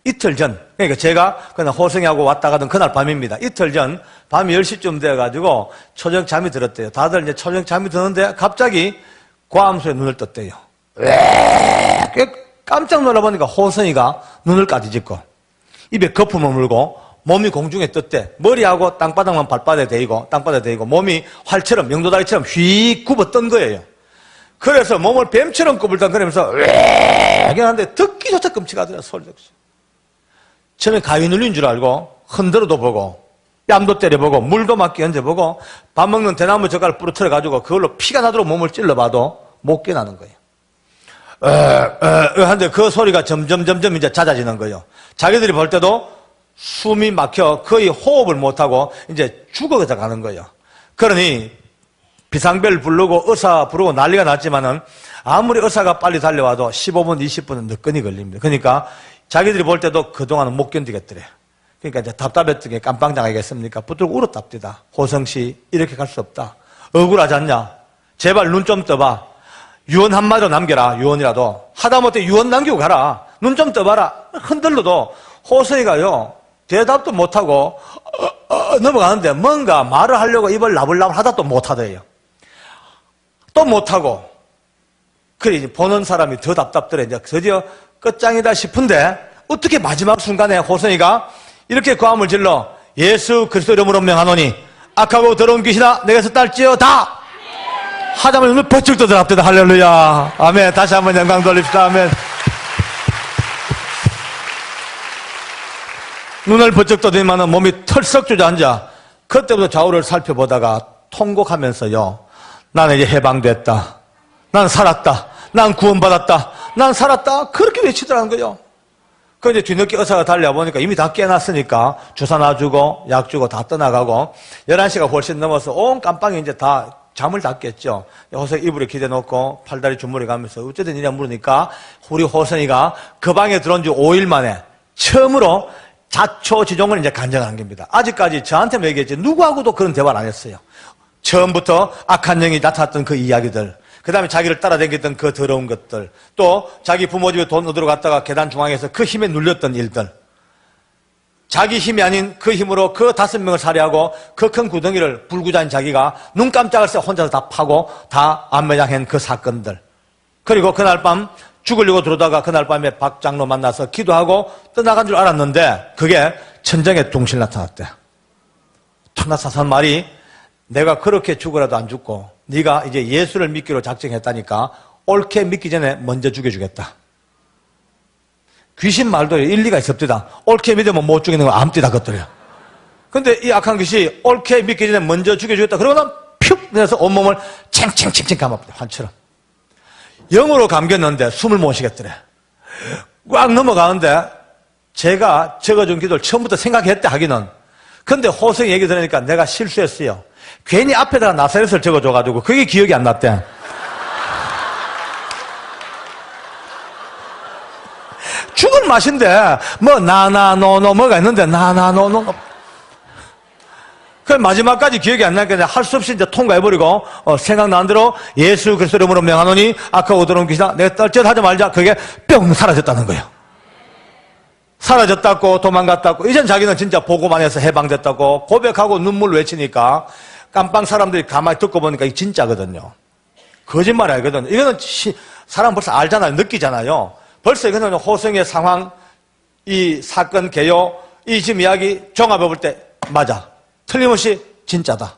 이틀 전, 그러니까 제가 그냥 호성이하고 왔다 가던 그날 밤입니다. 이틀 전 밤 10시쯤 돼가지고 초저녁 잠이 들었대요. 다들 이제 초저녁 잠이 드는데 갑자기 고함소에 눈을 떴대요. 깜짝 놀라보니까 호성이가 눈을 까디짓고 입에 거품을 물고 몸이 공중에 떴대. 머리하고 땅바닥만 발바닥에 대이고 몸이 활처럼 명도다리처럼 휙 굽어 뜬 거예요. 그래서 몸을 뱀처럼 꾸불덩거리면서 하는데 듣기조차 끔찍하더라. 소리 없이. 처음에 가위 눌린 줄 알고 흔들어도 보고 뺨도 때려보고 물도 막 끼얹어보고 밥 먹는 대나무 젓갈 부러뜨려가지고 그걸로 피가 나도록 몸을 찔러봐도 못 깨나는 거예요. 한데 그 소리가 점점 이제 잦아지는 거예요. 자기들이 볼 때도 숨이 막혀 거의 호흡을 못하고 이제 죽어서 가는 거예요. 그러니 비상벨 부르고 의사 부르고 난리가 났지만은 아무리 의사가 빨리 달려와도 15분, 20분은 늦건이 걸립니다. 그러니까 자기들이 볼 때도 그동안은 못 견디겠더래. 그러니까 이제 답답했던 게 깜빵장 아니겠습니까? 붙들고 울었답니다. 호성씨, 이렇게 갈 수 없다. 억울하지 않냐? 제발 눈 좀 떠봐. 유언 한마디로 남겨라. 유언이라도. 하다못해 유언 남기고 가라. 눈 좀 떠봐라. 흔들러도 호성이가요. 대답도 못하고 넘어가는데 뭔가 말을 하려고 입을 나불나불 하다 또 못하대요. 또 못하고. 그래 보는 사람이 더 답답더래. 이제 드디어 끝장이다 싶은데 어떻게 마지막 순간에 호성이가 이렇게 고함을 질러 예수 그리스도 이름으로 명하노니 악하고 더러운 귀신아 내게서 딸지어다 하자마자 눈을 번쩍 떠들었답니다. 할렐루야. 아멘. 다시 한번 영광 돌립시다. 아멘. 눈을 번쩍 떠들면은 몸이 털썩 주저앉아 그때부터 좌우를 살펴보다가 통곡하면서요, 나는 이제 해방됐다. 난 살았다. 난 구원받았다. 난 살았다. 그렇게 외치더라는 거예요. 그 이제 뒤늦게 의사가 달려보니까 이미 다 깨놨으니까 주사 놔주고 약 주고 다 떠나가고 11시가 훨씬 넘어서 온 깜빵이 이제 다 잠을 다 깼죠. 호성이 이불에 기대놓고 팔다리 주무르 가면서 어쨌든 이냐 물으니까 우리 호성이가 그 방에 들어온 지 5일 만에 처음으로 자초지종을 이제 간증한 겁니다. 아직까지 저한테만 얘기했지 누구하고도 그런 대화를 안 했어요. 처음부터 악한 영이 나타났던 그 이야기들, 그 다음에 자기를 따라다녔던 그 더러운 것들, 또 자기 부모 집에 돈 얻으러 갔다가 계단 중앙에서 그 힘에 눌렸던 일들, 자기 힘이 아닌 그 힘으로 그 5명을 살해하고 그 큰 구덩이를 불구자인 자기가 눈 깜짝할 새 혼자서 다 파고 다 안매장한 그 사건들, 그리고 그날 밤 죽으려고 들어오다가 그날 밤에 박 장로 만나서 기도하고 떠나간 줄 알았는데 그게 천정에 둥실 나타났대. 나타나서 한 말이, 내가 그렇게 죽으라도 안 죽고 네가 이제 예수를 믿기로 작정했다니까 옳게 믿기 전에 먼저 죽여주겠다. 귀신 말도 일리가 있었다. 옳게 믿으면 못 죽이는 건 암띠다 그것들이야. 근데 이 악한 것이 옳게 믿기 전에 먼저 죽여주겠다. 그러고는 푹 내서 온몸을 챙챙챙챙 감아버려. 환처럼. 영으로 감겼는데 숨을 못 쉬겠더래. 꽉 넘어가는데 제가 적어준 기도를 처음부터 생각했대 하기는. 근데 호성이 얘기 들으니까 내가 실수했어요. 괜히 앞에다가 나사렛을 적어줘가지고 그게 기억이 안 났대. 죽을 맛인데 뭐 나나노노 뭐가 있는데 나나노노. 그 마지막까지 기억이 안 나니까 할 수 없이 이제 통과해버리고 생각나는 대로 예수 그리스도 이름으로 명하노니 악하고 더러운 귀신아 내가 떨짓 하지 말자. 그게 뿅 사라졌다는 거예요. 사라졌다고 도망갔다고. 이젠 자기는 진짜 보고만 해서 해방됐다고 고백하고 눈물 외치니까 깜빵 사람들이 가만히 듣고 보니까 이게 진짜거든요. 거짓말이 아니거든요. 이거는 사람 벌써 알잖아요. 느끼잖아요. 벌써 이거는 호성의 상황, 이 사건 개요, 이 지금 이야기 종합해 볼 때 맞아. 틀림없이 진짜다.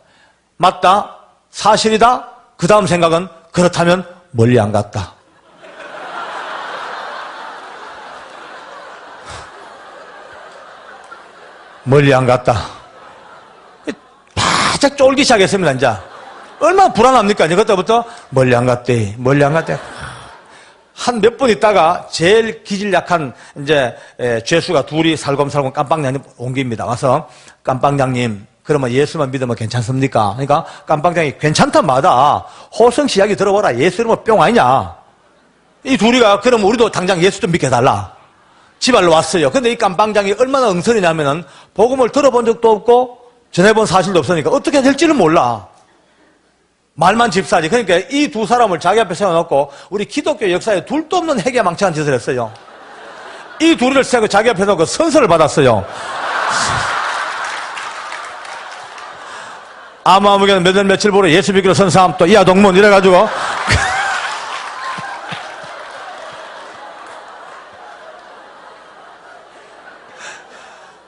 맞다. 사실이다. 그 다음 생각은 그렇다면 멀리 안 갔다. 멀리 안 갔다. 바짝 쫄기 시작했습니다, 이제. 얼마나 불안합니까? 이제 그때부터 멀리 안 갔대. 멀리 안 갔대. 한 몇 분 있다가 제일 기질 약한 이제 죄수가 둘이 살검살검 깜빵장님 옮깁니다. 와서 깜빵장님, 그러면 예수만 믿으면 괜찮습니까? 그러니까 깜빵장이 괜찮단 마다 호성씨 이야기 들어보라. 예수 이름은 뿅 아니냐. 이 둘이가 그럼 우리도 당장 예수 좀 믿게 해달라. 지발로 왔어요. 근데 이 깜빵장이 얼마나 응선이냐면은 복음을 들어본 적도 없고 전해본 사실도 없으니까 어떻게 될지는 몰라. 말만 집사지. 그러니까 이 두 사람을 자기 앞에 세워놓고 우리 기독교 역사에 둘도 없는 해괴망측한 짓을 했어요. 이 둘을 세우고 자기 앞에 놓고 선서를 받았어요. 아무개는 몇 년 며칠 보러 예수 믿기로 선사함 또 이하 동문 이래가지고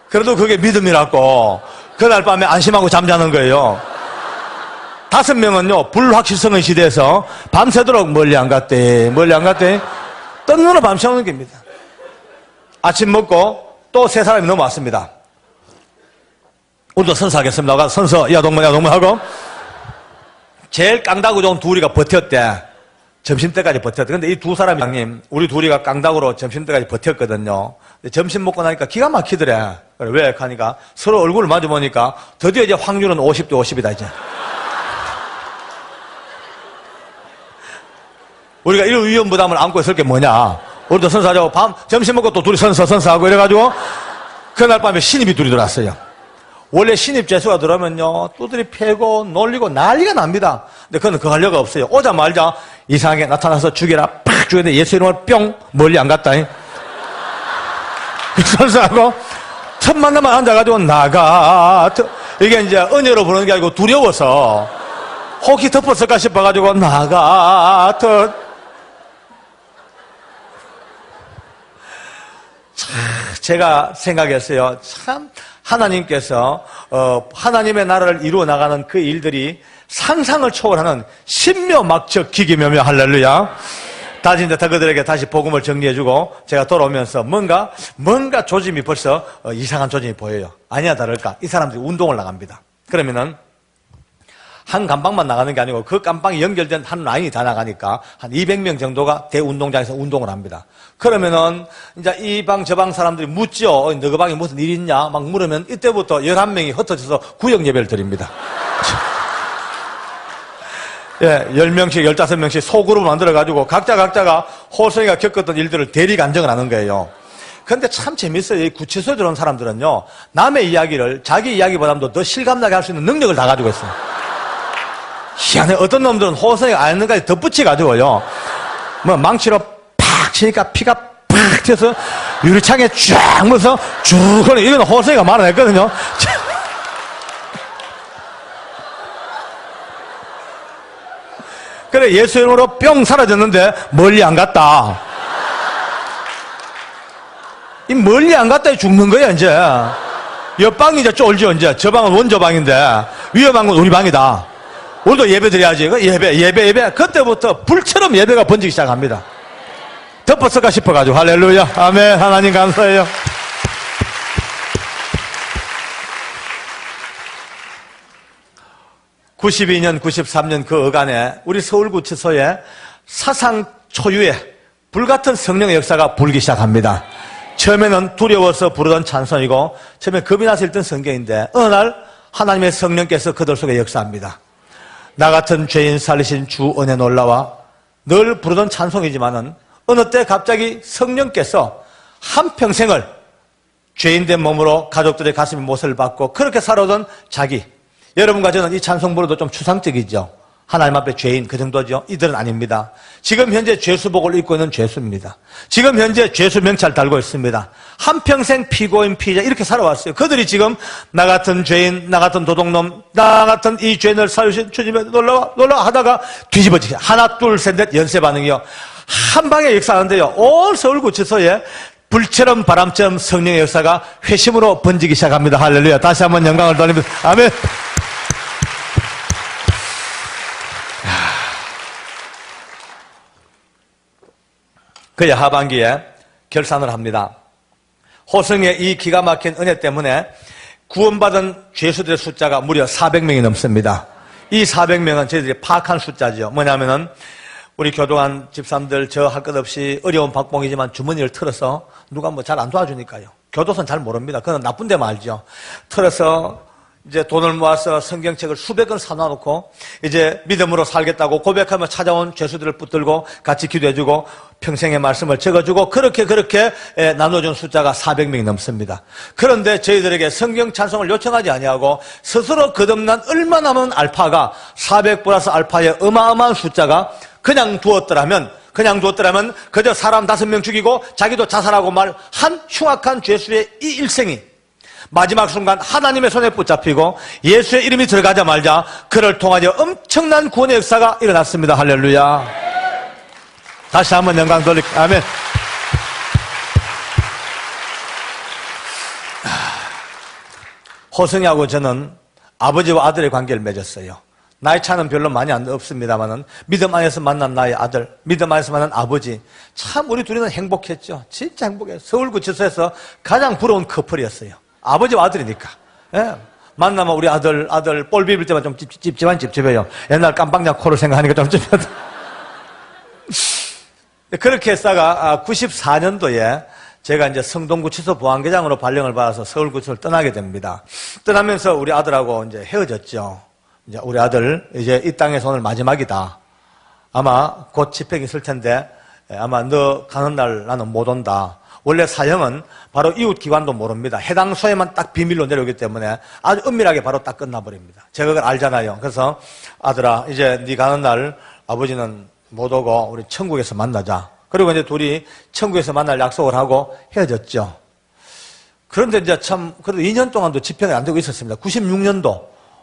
그래도 그게 믿음이라고 그날 밤에 안심하고 잠자는 거예요. 5명은요 불확실성의 시대에서 밤새도록 멀리 안 갔대. 멀리 안 갔대. 뜬 눈으로 밤새우는 겁니다. 아침 먹고 또 3사람이 넘어왔습니다. 오늘도 선서하겠습니다. 가서 선서 야동문 하고 제일 깡다구 좋은 둘이가 버텼대. 점심때까지 버텼대. 근데 이 두 사람이 형님 우리 둘이가 깡다구로 점심때까지 버텼거든요. 근데 점심 먹고 나니까 기가 막히더래. 그래, 왜? 하니까 서로 얼굴을 마주보니까 드디어 이제 확률은 50대 50이다 이제. 우리가 이런 위험부담을 안고 있을 게 뭐냐. 우리도 선서하자고 점심 먹고 또 둘이 선서하고 이래가지고 그날 밤에 신입이 둘이 들어왔어요. 원래 신입 죄수가 들어오면요 두드리 패고 놀리고 난리가 납니다. 근데 그건 그 하려가 없어요. 오자마자 이상하게 나타나서 죽여라 팍 죽였는데 예수 이름을 뿅 멀리 안 갔다. 선서하고 첫 만나만 앉아가지고 나가 이게 이제 은혜로 부르는 게 아니고 두려워서 혹시 덮었을까 싶어가지고 나가 제가 생각했어요. 참 하나님께서 하나님의 나라를 이루어 나가는 그 일들이 상상을 초월하는 신묘막적 기기묘묘 할렐루야. 다시 이제 그들에게 다시 복음을 정리해주고 제가 돌아오면서 뭔가 조짐이 벌써 이상한 조짐이 보여요. 아니야 다를까 이 사람들이 운동을 나갑니다. 그러면은 한 감방만 나가는 게 아니고 그 감방이 연결된 한 라인이 다 나가니까 한 200명 정도가 대운동장에서 운동을 합니다. 그러면은 이제 이 방 저 방 사람들이 묻죠. 너희 방에 무슨 일 있냐? 막 물으면 이때부터 11명이 흩어져서 구역 예배를 드립니다. 예, 10명씩, 15명씩 소그룹을 만들어가지고 각자가 호성이가 겪었던 일들을 대리 간증을 하는 거예요. 근데 참 재밌어요. 이 구치소에 들어온 사람들은요, 남의 이야기를 자기 이야기보다도 더 실감나게 할 수 있는 능력을 다 가지고 있어요. 희한해. 어떤 놈들은 호성이가 아는 것까지 덧붙여가지고요, 뭐 망치로 팍 치니까 피가 팍 튀어서 유리창에 쫙 물어서 쭉 흘러. 이건 호성이가 말을 했거든요. 그래, 예수 이름으로 뿅 사라졌는데 멀리 안 갔다. 이 멀리 안 갔다 죽는 거야, 이제. 옆방이 이제 쫄죠, 이제. 저 방은 원조방인데, 위험한 건 우리 방이다. 우리도 예배 드려야지. 예배. 그때부터 불처럼 예배가 번지기 시작합니다. 덮었을까 싶어가지고. 할렐루야. 아멘. 하나님 감사해요. (92년) (93년) 그 어간에 우리 서울구치소에 사상 초유의 불같은 성령의 역사가 불기 시작합니다. 처음에는 두려워서 부르던 찬송이고 처음에 겁이 나서 읽던 성경인데 어느 날 하나님의 성령께서 그들 속에 역사합니다. 나 같은 죄인 살리신 주 은혜 놀라와 늘 부르던 찬송이지만은 어느 때 갑자기 성령께서 한평생을 죄인된 몸으로 가족들의 가슴에 못을 박고 그렇게 살아오던 자기, 여러분과 저는 이 찬송 부르도 좀 추상적이죠. 하나님 앞에 죄인 그 정도죠. 이들은 아닙니다. 지금 현재 죄수복을 입고 있는 죄수입니다. 지금 현재 죄수 명찰 달고 있습니다. 한평생 피고인 피의자 이렇게 살아왔어요. 그들이 지금 나 같은 죄인, 나 같은 도둑놈, 나 같은 이 죄인을 살리신 주님에 놀라와 하다가 뒤집어지게 하나 둘 셋 넷 연쇄 반응이요. 한 방에 역사하는데요. 온 서울구치소에 불처럼 바람처럼 성령의 역사가 회심으로 번지기 시작합니다. 할렐루야. 다시 한번 영광을 돌립니다. 아멘. 그의 하반기에 결산을 합니다. 호성의 이 기가 막힌 은혜 때문에 구원받은 죄수들의 숫자가 무려 400명이 넘습니다. 이 400명은 저희들이 파악한 숫자죠. 뭐냐면은 우리 교도관 집사람들 저 할 것 없이 어려운 박봉이지만 주머니를 털어서 누가 뭐 잘 안 도와주니까요. 교도소는 잘 모릅니다. 그건 나쁜 데만 알죠. 털어서 이제 돈을 모아서 성경책을 수백 권 사놔놓고 이제 믿음으로 살겠다고 고백하며 찾아온 죄수들을 붙들고 같이 기도해주고 평생의 말씀을 적어주고 그렇게 나눠준 숫자가 400명이 넘습니다. 그런데 저희들에게 성경 찬송을 요청하지 아니하고 스스로 거듭난 얼마나 많은 알파가 400 플러스 알파의 어마어마한 숫자가 그냥 두었더라면 그저 사람 5명 죽이고 자기도 자살하고 말 한 흉악한 죄수의 이 일생이 마지막 순간 하나님의 손에 붙잡히고 예수의 이름이 들어가자마자 그를 통하여 엄청난 구원의 역사가 일어났습니다. 할렐루야. 다시 한번 영광 돌릴게요. 아멘. 호성이하고 저는 아버지와 아들의 관계를 맺었어요. 나이 차는 별로 많이 없습니다만은 믿음 안에서 만난 나의 아들, 믿음 안에서 만난 아버지, 참 우리 둘이는 행복했죠. 진짜 행복했어요. 서울구치소에서 가장 부러운 커플이었어요. 아버지와 아들이니까. 예. 만나면 우리 아들 볼 비빌 때만 좀 찝찝해요. 옛날 깜빵장 코를 생각하니까 좀 찝찝하다. 그렇게 했다가 94년도에 제가 이제 성동구치소 보안계장으로 발령을 받아서 서울구치소를 떠나게 됩니다. 떠나면서 우리 아들하고 이제 헤어졌죠. 이제 우리 아들 이제 이 땅에서 오늘 마지막이다. 아마 곧 집행이 있을 텐데 아마 너 가는 날 나는 못 온다. 원래 사형은 바로 이웃 기관도 모릅니다. 해당 소에만 딱 비밀로 내려오기 때문에 아주 은밀하게 바로 딱 끝나버립니다. 제가 그걸 알잖아요. 그래서 아들아 이제 네 가는 날 아버지는 못 오고 우리 천국에서 만나자. 그리고 이제 둘이 천국에서 만날 약속을 하고 헤어졌죠. 그런데 이제 참 그래도 2년 동안도 집행이 안 되고 있었습니다.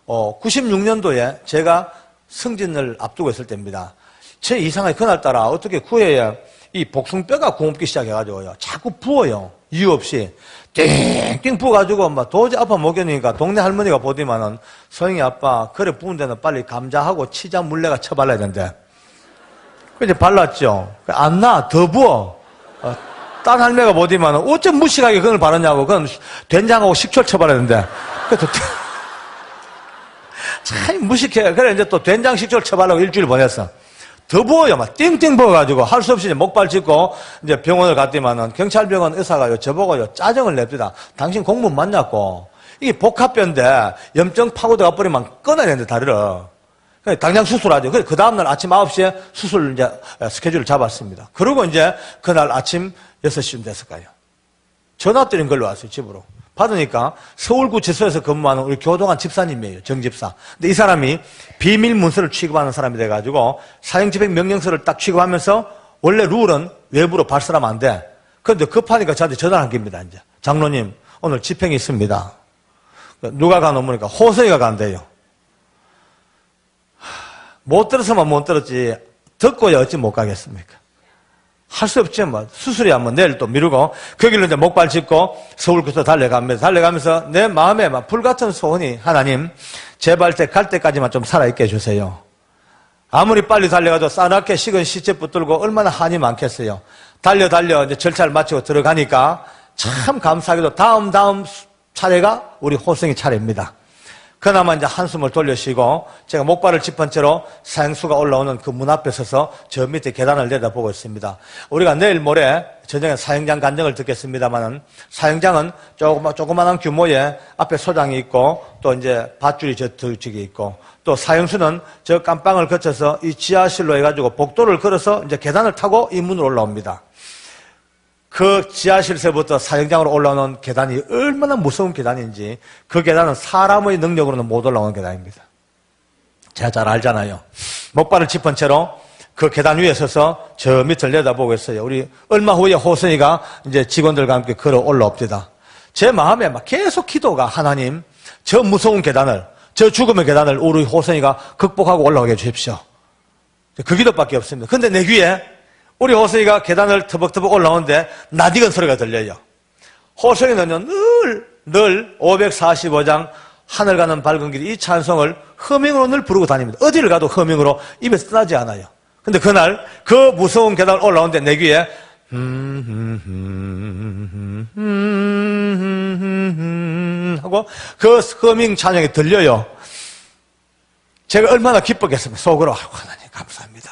96년도에 제가 승진을 앞두고 있을 때입니다. 제 이상하게 그날따라 어떻게 구해야 이 복숭뼈가 굼기 시작해가지고요. 자꾸 부어요. 이유 없이. 띵띵 부어가지고 막 도저히 아파 못 견디니까 동네 할머니가 보더니만은 소영이 아빠, 그래 부은 데는 빨리 감자하고 치자 물레가 쳐발라야 된대. 그래서 발랐죠. 안 나, 더 부어. 딴 할매가 보더니만은 어쩜 무식하게 그걸 바르냐고. 그건 된장하고 식초를 쳐발라야 된대. 그래서 참 무식해. 그래, 이제 또 된장식초를 쳐바르고 일주일 보냈어. 더 부어요. 막 띵띵 부어가지고 할 수 없이 이제 목발 짚고 이제 병원을 갔더니만은 경찰병원 의사가요, 저보고요, 짜증을 냅니다. 당신 공무원 맞냐고. 이게 복합뼈인데 염증 파고들어가 버리면 끊어야 되는데, 다리를. 당장 수술하죠. 그 다음날 아침 9시에 수술 이제 스케줄을 잡았습니다. 그리고 이제 그날 아침 6시쯤 됐을까요? 전화 드린 걸로 왔어요, 집으로. 받으니까 서울구치소에서 근무하는 우리 교동한 집사님이에요, 정집사. 근데 이 사람이 비밀 문서를 취급하는 사람이 돼가지고 사형집행 명령서를 딱 취급하면서 원래 룰은 외부로 발설하면 안 돼. 그런데 급하니까 저한테 전화를 한 겁니다, 이제. 장로님, 오늘 집행이 있습니다. 누가 가노무니까 호성이가 간대요. 못 들었으면 못 들었지, 듣고야 어찌 못 가겠습니까? 할 수 없지, 뭐. 수술이야, 뭐, 내일 또 미루고, 그 길로 이제 목발 짚고 서울구치소 달려갑니다. 달려가면서 내 마음에 막 불같은 소원이, 하나님, 제발 갈 때까지만 좀 살아있게 해주세요. 아무리 빨리 달려가도 싸납게 식은 시체 붙들고 얼마나 한이 많겠어요. 달려, 이제 절차를 마치고 들어가니까 참 감사하게도 다음 차례가 우리 호성이 차례입니다. 그나마 이제 한숨을 돌려쉬고 제가 목발을 짚은 채로 사형수가 올라오는 그 문 앞에 서서 저 밑에 계단을 내다보고 있습니다. 우리가 내일 모레 저녁에 사형장 간증을 듣겠습니다만은 사형장은 조그만한 규모의 앞에 소장이 있고 또 이제 밧줄이 저쪽에 있고 또 사형수는 저 깜방을 거쳐서 이 지하실로 해가지고 복도를 걸어서 이제 계단을 타고 이 문으로 올라옵니다. 그 지하실에서부터 사형장으로 올라오는 계단이 얼마나 무서운 계단인지 그 계단은 사람의 능력으로는 못 올라오는 계단입니다. 제가 잘 알잖아요. 목발을 짚은 채로 그 계단 위에 서서 저 밑을 내다보고 있어요. 우리 얼마 후에 호선이가 이제 직원들과 함께 걸어 올라옵니다. 제 마음에 막 계속 기도가 하나님, 저 무서운 계단을, 저 죽음의 계단을 우리 호선이가 극복하고 올라오게 해주십시오. 그 기도밖에 없습니다. 근데 내 귀에 우리 호성이가 계단을 터벅터벅 올라오는데 낯익은 소리가 들려요. 호성이는요, 늘 545장 하늘 가는 밝은 길 이 찬송을 허밍으로 늘 부르고 다닙니다. 어디를 가도 허밍으로 입에서 떠나지 않아요. 근데 그날 그 무서운 계단을 올라오는데 내 귀에 하고 그 허밍 찬양이 들려요. 제가 얼마나 기뻤겠습니까? 속으로 하나님 감사합니다.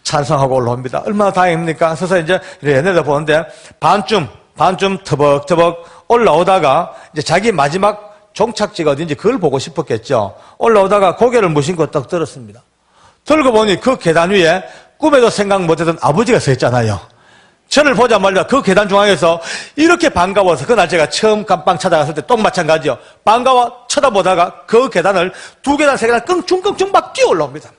찬성하고 올라옵니다. 얼마나 다행입니까? 서서 이제 내려다보는데 반쯤 터벅터벅 올라오다가 이제 자기 마지막 종착지가 어딘지 그걸 보고 싶었겠죠. 올라오다가 고개를 무심코 딱 들었습니다. 들고 보니 그 계단 위에 꿈에도 생각 못했던 아버지가 서 있잖아요. 저를 보자마자 그 계단 중앙에서 이렇게 반가워서 그날 제가 처음 깜빵 찾아갔을 때 똥 마찬가지요. 반가워 쳐다보다가 그 계단을 2계단, 3계단 끙충끙충 막 뛰어 올라옵니다.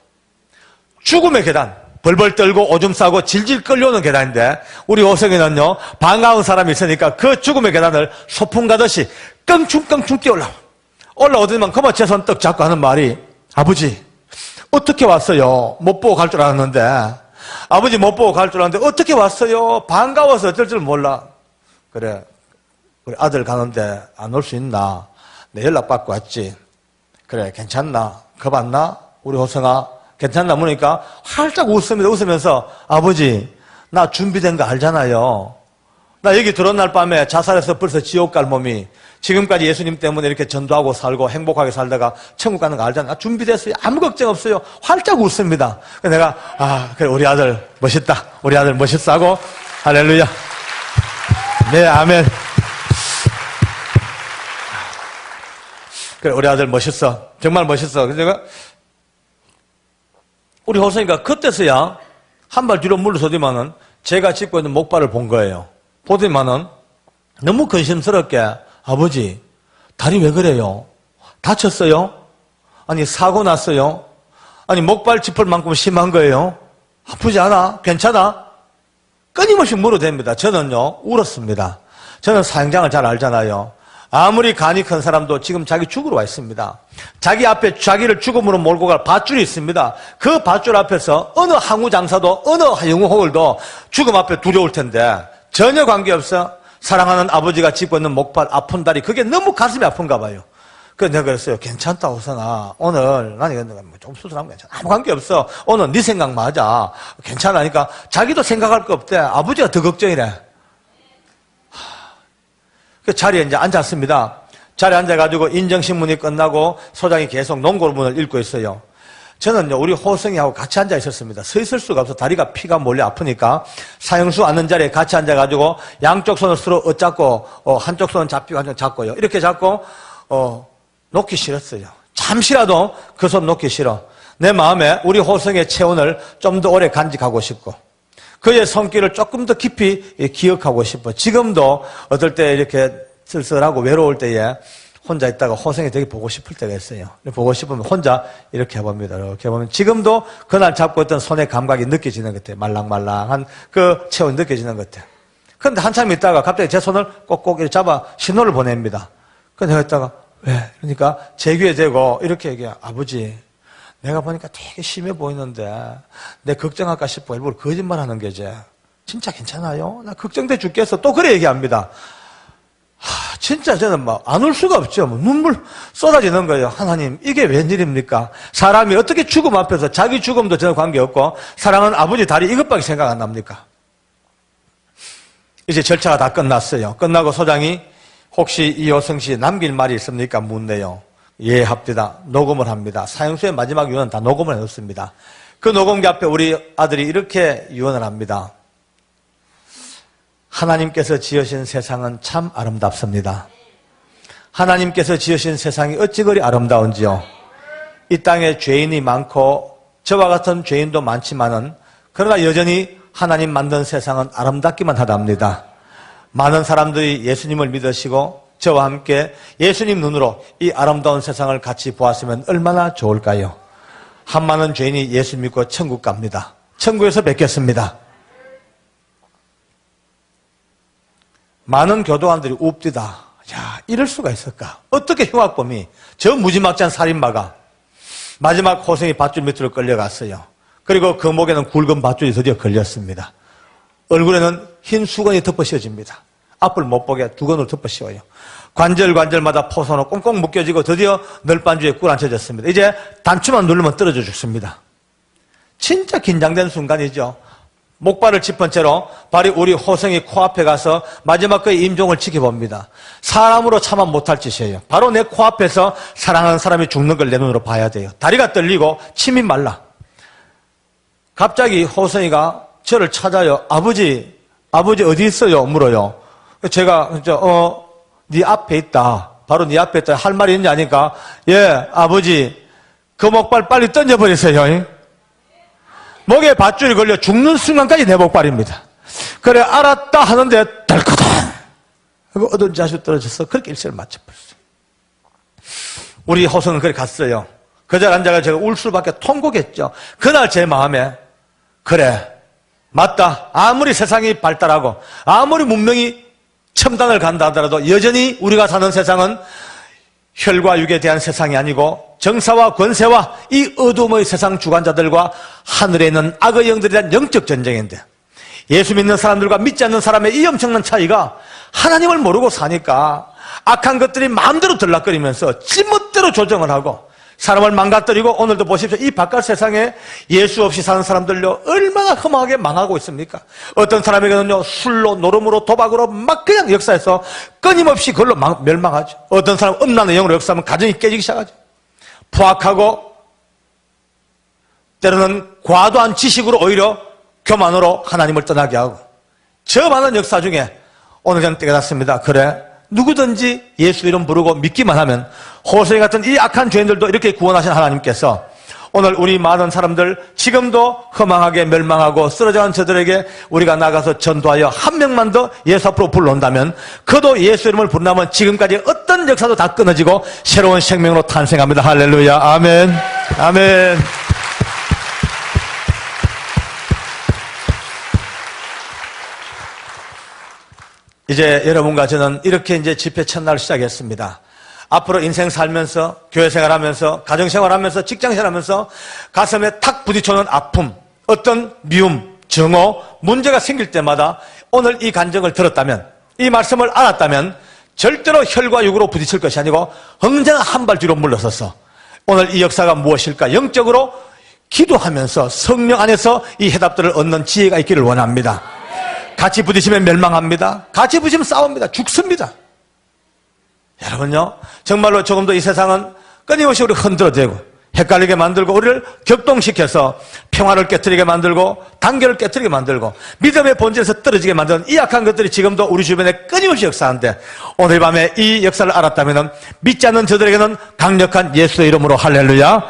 죽음의 계단. 벌벌 떨고 오줌 싸고 질질 끌려오는 계단인데 우리 호성이는요 반가운 사람이 있으니까 그 죽음의 계단을 소풍 가듯이 껑충껑충 뛰어 올라오더니만 그만 제 손 떡 잡고 하는 말이 아버지 어떻게 왔어요? 못 보고 갈 줄 알았는데 아버지 못 보고 갈 줄 알았는데 어떻게 왔어요? 반가워서 어쩔 줄 몰라. 그래 우리 아들 가는데 안 올 수 있나? 내 연락 받고 왔지. 그래 괜찮나? 겁안나? 우리 호성아 괜찮나 보니까 활짝 웃습니다. 웃으면서 아버지 나 준비된 거 알잖아요. 나 여기 들어온 날 밤에 자살해서 벌써 지옥 갈 몸이 지금까지 예수님 때문에 이렇게 전도하고 살고 행복하게 살다가 천국 가는 거 알잖아. 나 준비됐어요. 아무 걱정 없어요. 활짝 웃습니다. 그래서 내가 그래 우리 아들 멋있다. 우리 아들 멋있어 하고 할렐루야. 네 아멘. 그래 우리 아들 멋있어. 정말 멋있어. 그래서 내가 우리 호성이가 그때서야 한 발 뒤로 물러서더니만은 제가 짚고 있는 목발을 본 거예요. 보더니만은 너무 근심스럽게 아버지 다리 왜 그래요? 다쳤어요? 아니 사고 났어요? 아니 목발 짚을 만큼 심한 거예요? 아프지 않아? 괜찮아? 끊임없이 물어댑니다. 저는요 울었습니다. 저는 사형장을 잘 알잖아요. 아무리 간이 큰 사람도 지금 자기 죽으러 와 있습니다. 자기 앞에 자기를 죽음으로 몰고 갈 밧줄이 있습니다. 그 밧줄 앞에서 어느 항우 장사도 어느 영웅 호걸도 죽음 앞에 두려울 텐데 전혀 관계없어. 사랑하는 아버지가 짚고 있는 목발 아픈 다리 그게 너무 가슴이 아픈가 봐요. 그래서 내가 그랬어요. 괜찮다 호성아. 오늘 난 이거 좀 수술하면 괜찮아. 아무 관계없어. 오늘 네 생각 맞아. 괜찮으니까 자기도 생각할 거 없대. 아버지가 더 걱정이래. 그 자리에 이제 앉았습니다. 자리에 앉아가지고 인정신문이 끝나고 소장이 계속 농고문을 읽고 있어요. 저는요, 우리 호성이하고 같이 앉아 있었습니다. 서 있을 수가 없어. 다리가 피가 몰려 아프니까 사형수 앉는 자리에 같이 앉아가지고 양쪽 손을 서로 엇잡고, 한쪽 손은 잡히고 한쪽 잡고요. 이렇게 잡고, 놓기 싫었어요. 잠시라도 그 손 놓기 싫어. 내 마음에 우리 호성의 체온을 좀 더 오래 간직하고 싶고, 그의 손길을 조금 더 깊이 기억하고 싶어. 지금도 어떨 때 이렇게 쓸쓸하고 외로울 때에 혼자 있다가 호성이 되게 보고 싶을 때가 있어요. 보고 싶으면 혼자 이렇게 해봅니다. 이렇게 보면 지금도 그날 잡고 있던 손의 감각이 느껴지는 것 같아요. 말랑말랑한 그 체온이 느껴지는 것 같아요. 그런데 한참 있다가 갑자기 제 손을 꼭꼭 이렇게 잡아 신호를 보냅니다. 그래서 내가 있다가 왜? 그러니까 제 귀에 대고 이렇게 얘기해. 아버지, 내가 보니까 되게 심해 보이는데 내 걱정할까 싶어. 일부러 거짓말하는 게지. 진짜 괜찮아요? 나 걱정돼 죽겠어. 또 그래 얘기합니다. 진짜 저는 막 안 울 수가 없죠. 눈물 쏟아지는 거예요. 하나님, 이게 웬일입니까? 사람이 어떻게 죽음 앞에서 자기 죽음도 전혀 관계없고 사랑하는 아버지 다리 이것밖에 생각 안 납니까? 이제 절차가 다 끝났어요. 끝나고 소장이 혹시 이호성 씨 남길 말이 있습니까? 묻네요. 예, 합니다. 녹음을 합니다. 사형수의 마지막 유언은 다 녹음을 해놓습니다. 그 녹음기 앞에 우리 아들이 이렇게 유언을 합니다. 하나님께서 지으신 세상은 참 아름답습니다. 하나님께서 지으신 세상이 어찌 그리 아름다운지요. 이 땅에 죄인이 많고 저와 같은 죄인도 많지만은 그러나 여전히 하나님 만든 세상은 아름답기만 하답니다. 많은 사람들이 예수님을 믿으시고 저와 함께 예수님 눈으로 이 아름다운 세상을 같이 보았으면 얼마나 좋을까요? 한 많은 죄인이 예수 믿고 천국 갑니다. 천국에서 뵙겠습니다. 많은 교도관들이 웁디다. 야, 이럴 수가 있을까? 어떻게 흉악범이, 저 무지막지한 살인마가 마지막 호성이 밧줄 밑으로 끌려갔어요. 그리고 그 목에는 굵은 밧줄이 드디어 걸렸습니다. 얼굴에는 흰 수건이 덮어 씌워집니다. 앞을 못 보게 두건으로 덮어 씌워요. 관절마다 포선으로 꽁꽁 묶여지고 드디어 널빤주에 꿇어앉혀졌습니다. 이제 단추만 누르면 떨어져 죽습니다. 진짜 긴장된 순간이죠. 목발을 짚은 채로 발이 우리 호성이 코앞에 가서 마지막 그의 임종을 지켜봅니다. 사람으로 차마 못할 짓이에요. 바로 내 코앞에서 사랑하는 사람이 죽는 걸 내 눈으로 봐야 돼요. 다리가 떨리고 침이 말라. 갑자기 호성이가 저를 찾아요. 아버지 어디 있어요? 물어요. 제가 네 앞에 있다. 바로 네 앞에 있다. 할 말이 있냐 하니까 예, 아버지 그 목발 빨리 던져버리세요. 목에 밧줄이 걸려 죽는 순간까지 내 목발입니다. 그래 알았다 하는데 덜커덩 하고 어두운 자수 떨어져서 그렇게 일세를 마쳐버렸어요. 우리 호성은 그렇게 갔어요. 그 자리에 앉아서 제가 울 수밖에 통곡했죠. 그날 제 마음에 그래 맞다. 아무리 세상이 발달하고 아무리 문명이 첨단을 간다 하더라도 여전히 우리가 사는 세상은 혈과 육에 대한 세상이 아니고 정사와 권세와 이 어둠의 세상 주관자들과 하늘에 있는 악의 영들에 대한 영적 전쟁인데 예수 믿는 사람들과 믿지 않는 사람의 이 엄청난 차이가 하나님을 모르고 사니까 악한 것들이 마음대로 들락거리면서 지멋대로 조정을 하고 사람을 망가뜨리고 오늘도 보십시오. 이 바깥 세상에 예수 없이 사는 사람들요 얼마나 험하게 망하고 있습니까? 어떤 사람에게는요 술로 노름으로 도박으로 막 그냥 역사에서 끊임없이 그걸로 멸망하죠. 어떤 사람은 음란의 영으로 역사하면 가정이 깨지기 시작하죠. 포악하고 때로는 과도한 지식으로 오히려 교만으로 하나님을 떠나게 하고 저 많은 역사 중에 오늘 저는 깨닫습니다. 그래 누구든지 예수 이름 부르고 믿기만 하면 호세이 같은 이 악한 죄인들도 이렇게 구원하신 하나님께서 오늘 우리 많은 사람들 지금도 허망하게 멸망하고 쓰러져간 저들에게 우리가 나가서 전도하여 한 명만 더 예수 앞으로 불러온다면 그도 예수 이름을 부른다면 지금까지 어떤 역사도 다 끊어지고 새로운 생명으로 탄생합니다. 할렐루야. 아멘. 아멘. 이제 여러분과 저는 이렇게 이제 집회 첫날 시작했습니다. 앞으로 인생 살면서, 교회 생활하면서, 가정 생활하면서, 직장 생활하면서 가슴에 탁 부딪혀오는 아픔, 어떤 미움, 정오, 문제가 생길 때마다 오늘 이 간증을 들었다면, 이 말씀을 알았다면 절대로 혈과 육으로 부딪힐 것이 아니고 언제나 한 발 뒤로 물러서서 오늘 이 역사가 무엇일까 영적으로 기도하면서 성령 안에서 이 해답들을 얻는 지혜가 있기를 원합니다. 같이 부딪히면 멸망합니다. 같이 부딪히면 싸웁니다. 죽습니다. 여러분요, 정말로 조금도 이 세상은 끊임없이 우리 흔들어대고 헷갈리게 만들고 우리를 격동시켜서 평화를 깨트리게 만들고 단결을 깨트리게 만들고 믿음의 본질에서 떨어지게 만드는 이 악한 것들이 지금도 우리 주변에 끊임없이 역사하는데, 오늘 밤에 이 역사를 알았다면 믿지 않는 저들에게는 강력한 예수의 이름으로 할렐루야,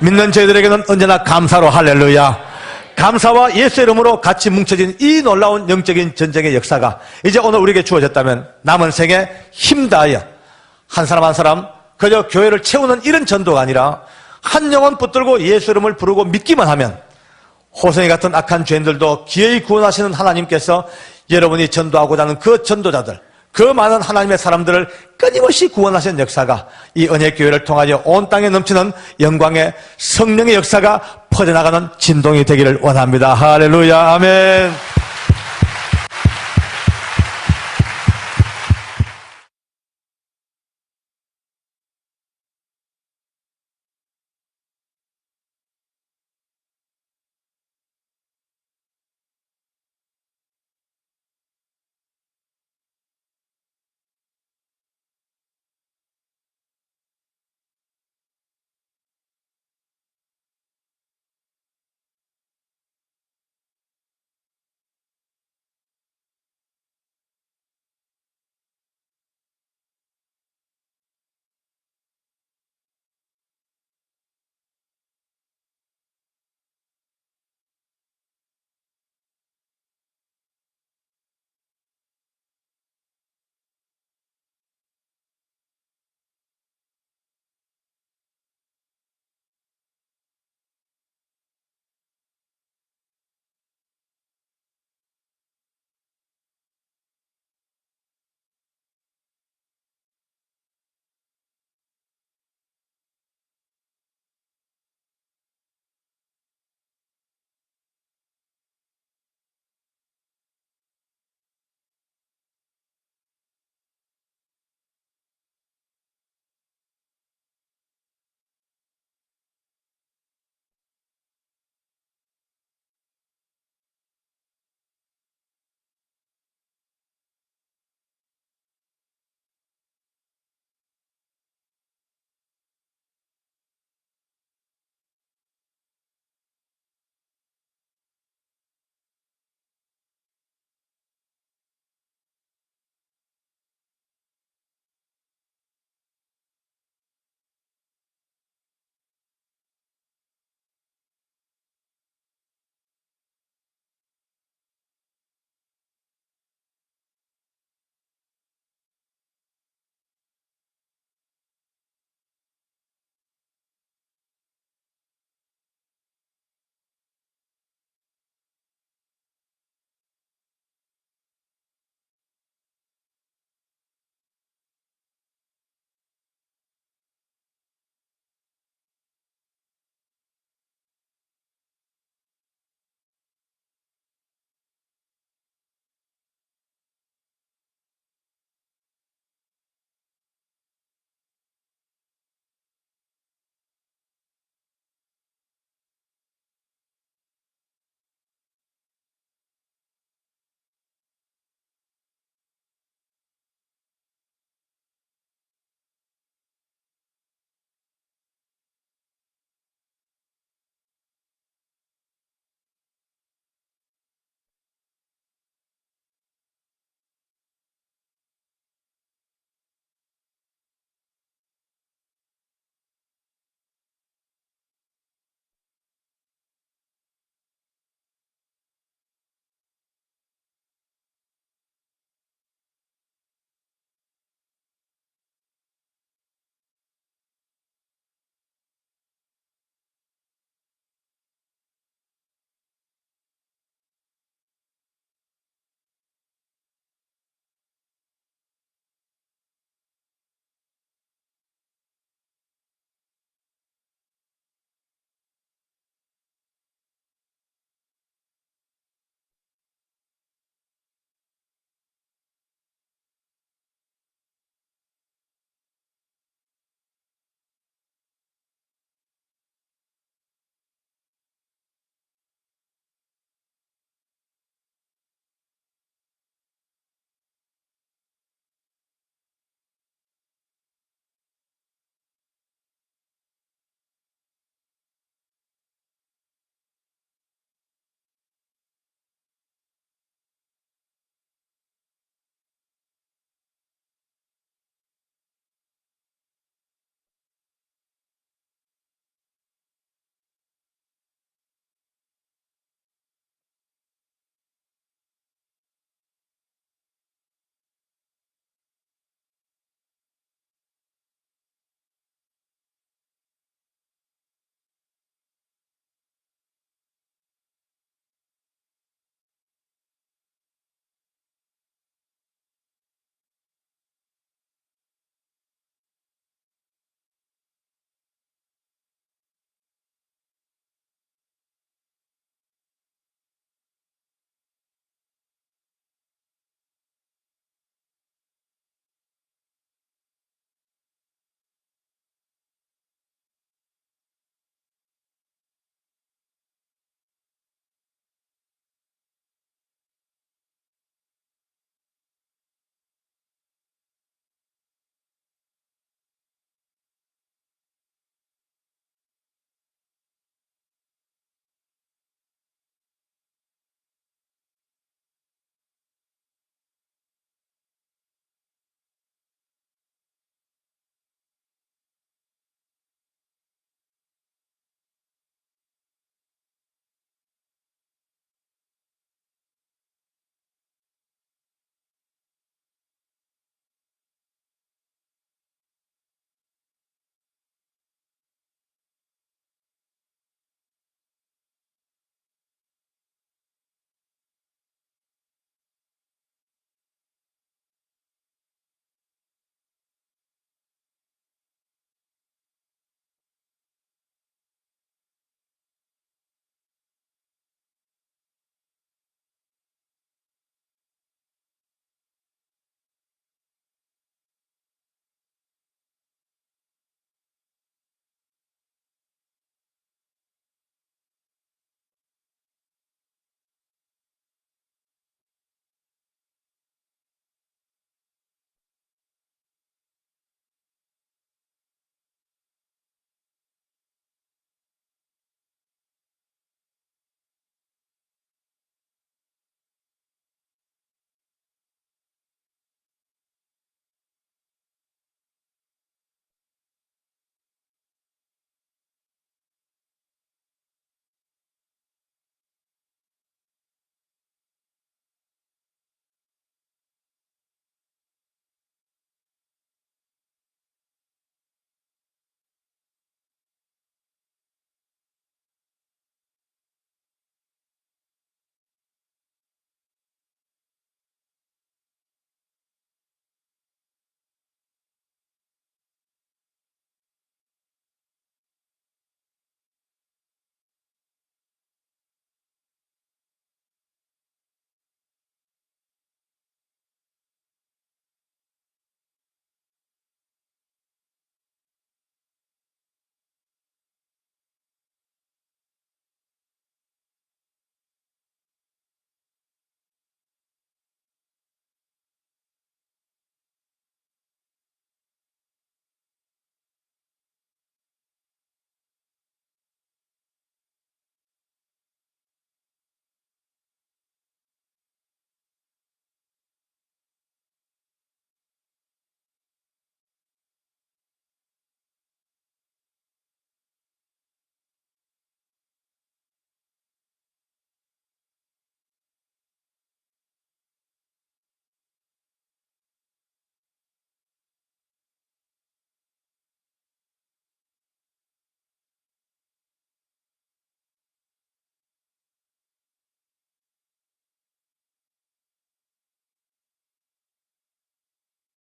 믿는 저희들에게는 언제나 감사로 할렐루야, 감사와 예수의 이름으로 같이 뭉쳐진 이 놀라운 영적인 전쟁의 역사가 이제 오늘 우리에게 주어졌다면 남은 생에 힘다하여 한 사람 한 사람 그저 교회를 채우는 이런 전도가 아니라 한 영혼 붙들고 예수 이름을 부르고 믿기만 하면 호성이 같은 악한 죄인들도 기어이 구원하시는 하나님께서 여러분이 전도하고자 하는 그 전도자들, 그 많은 하나님의 사람들을 끊임없이 구원하신 역사가 이 언약교회를 통하여 온 땅에 넘치는 영광의 성령의 역사가 퍼져나가는 진동이 되기를 원합니다. 할렐루야, 아멘.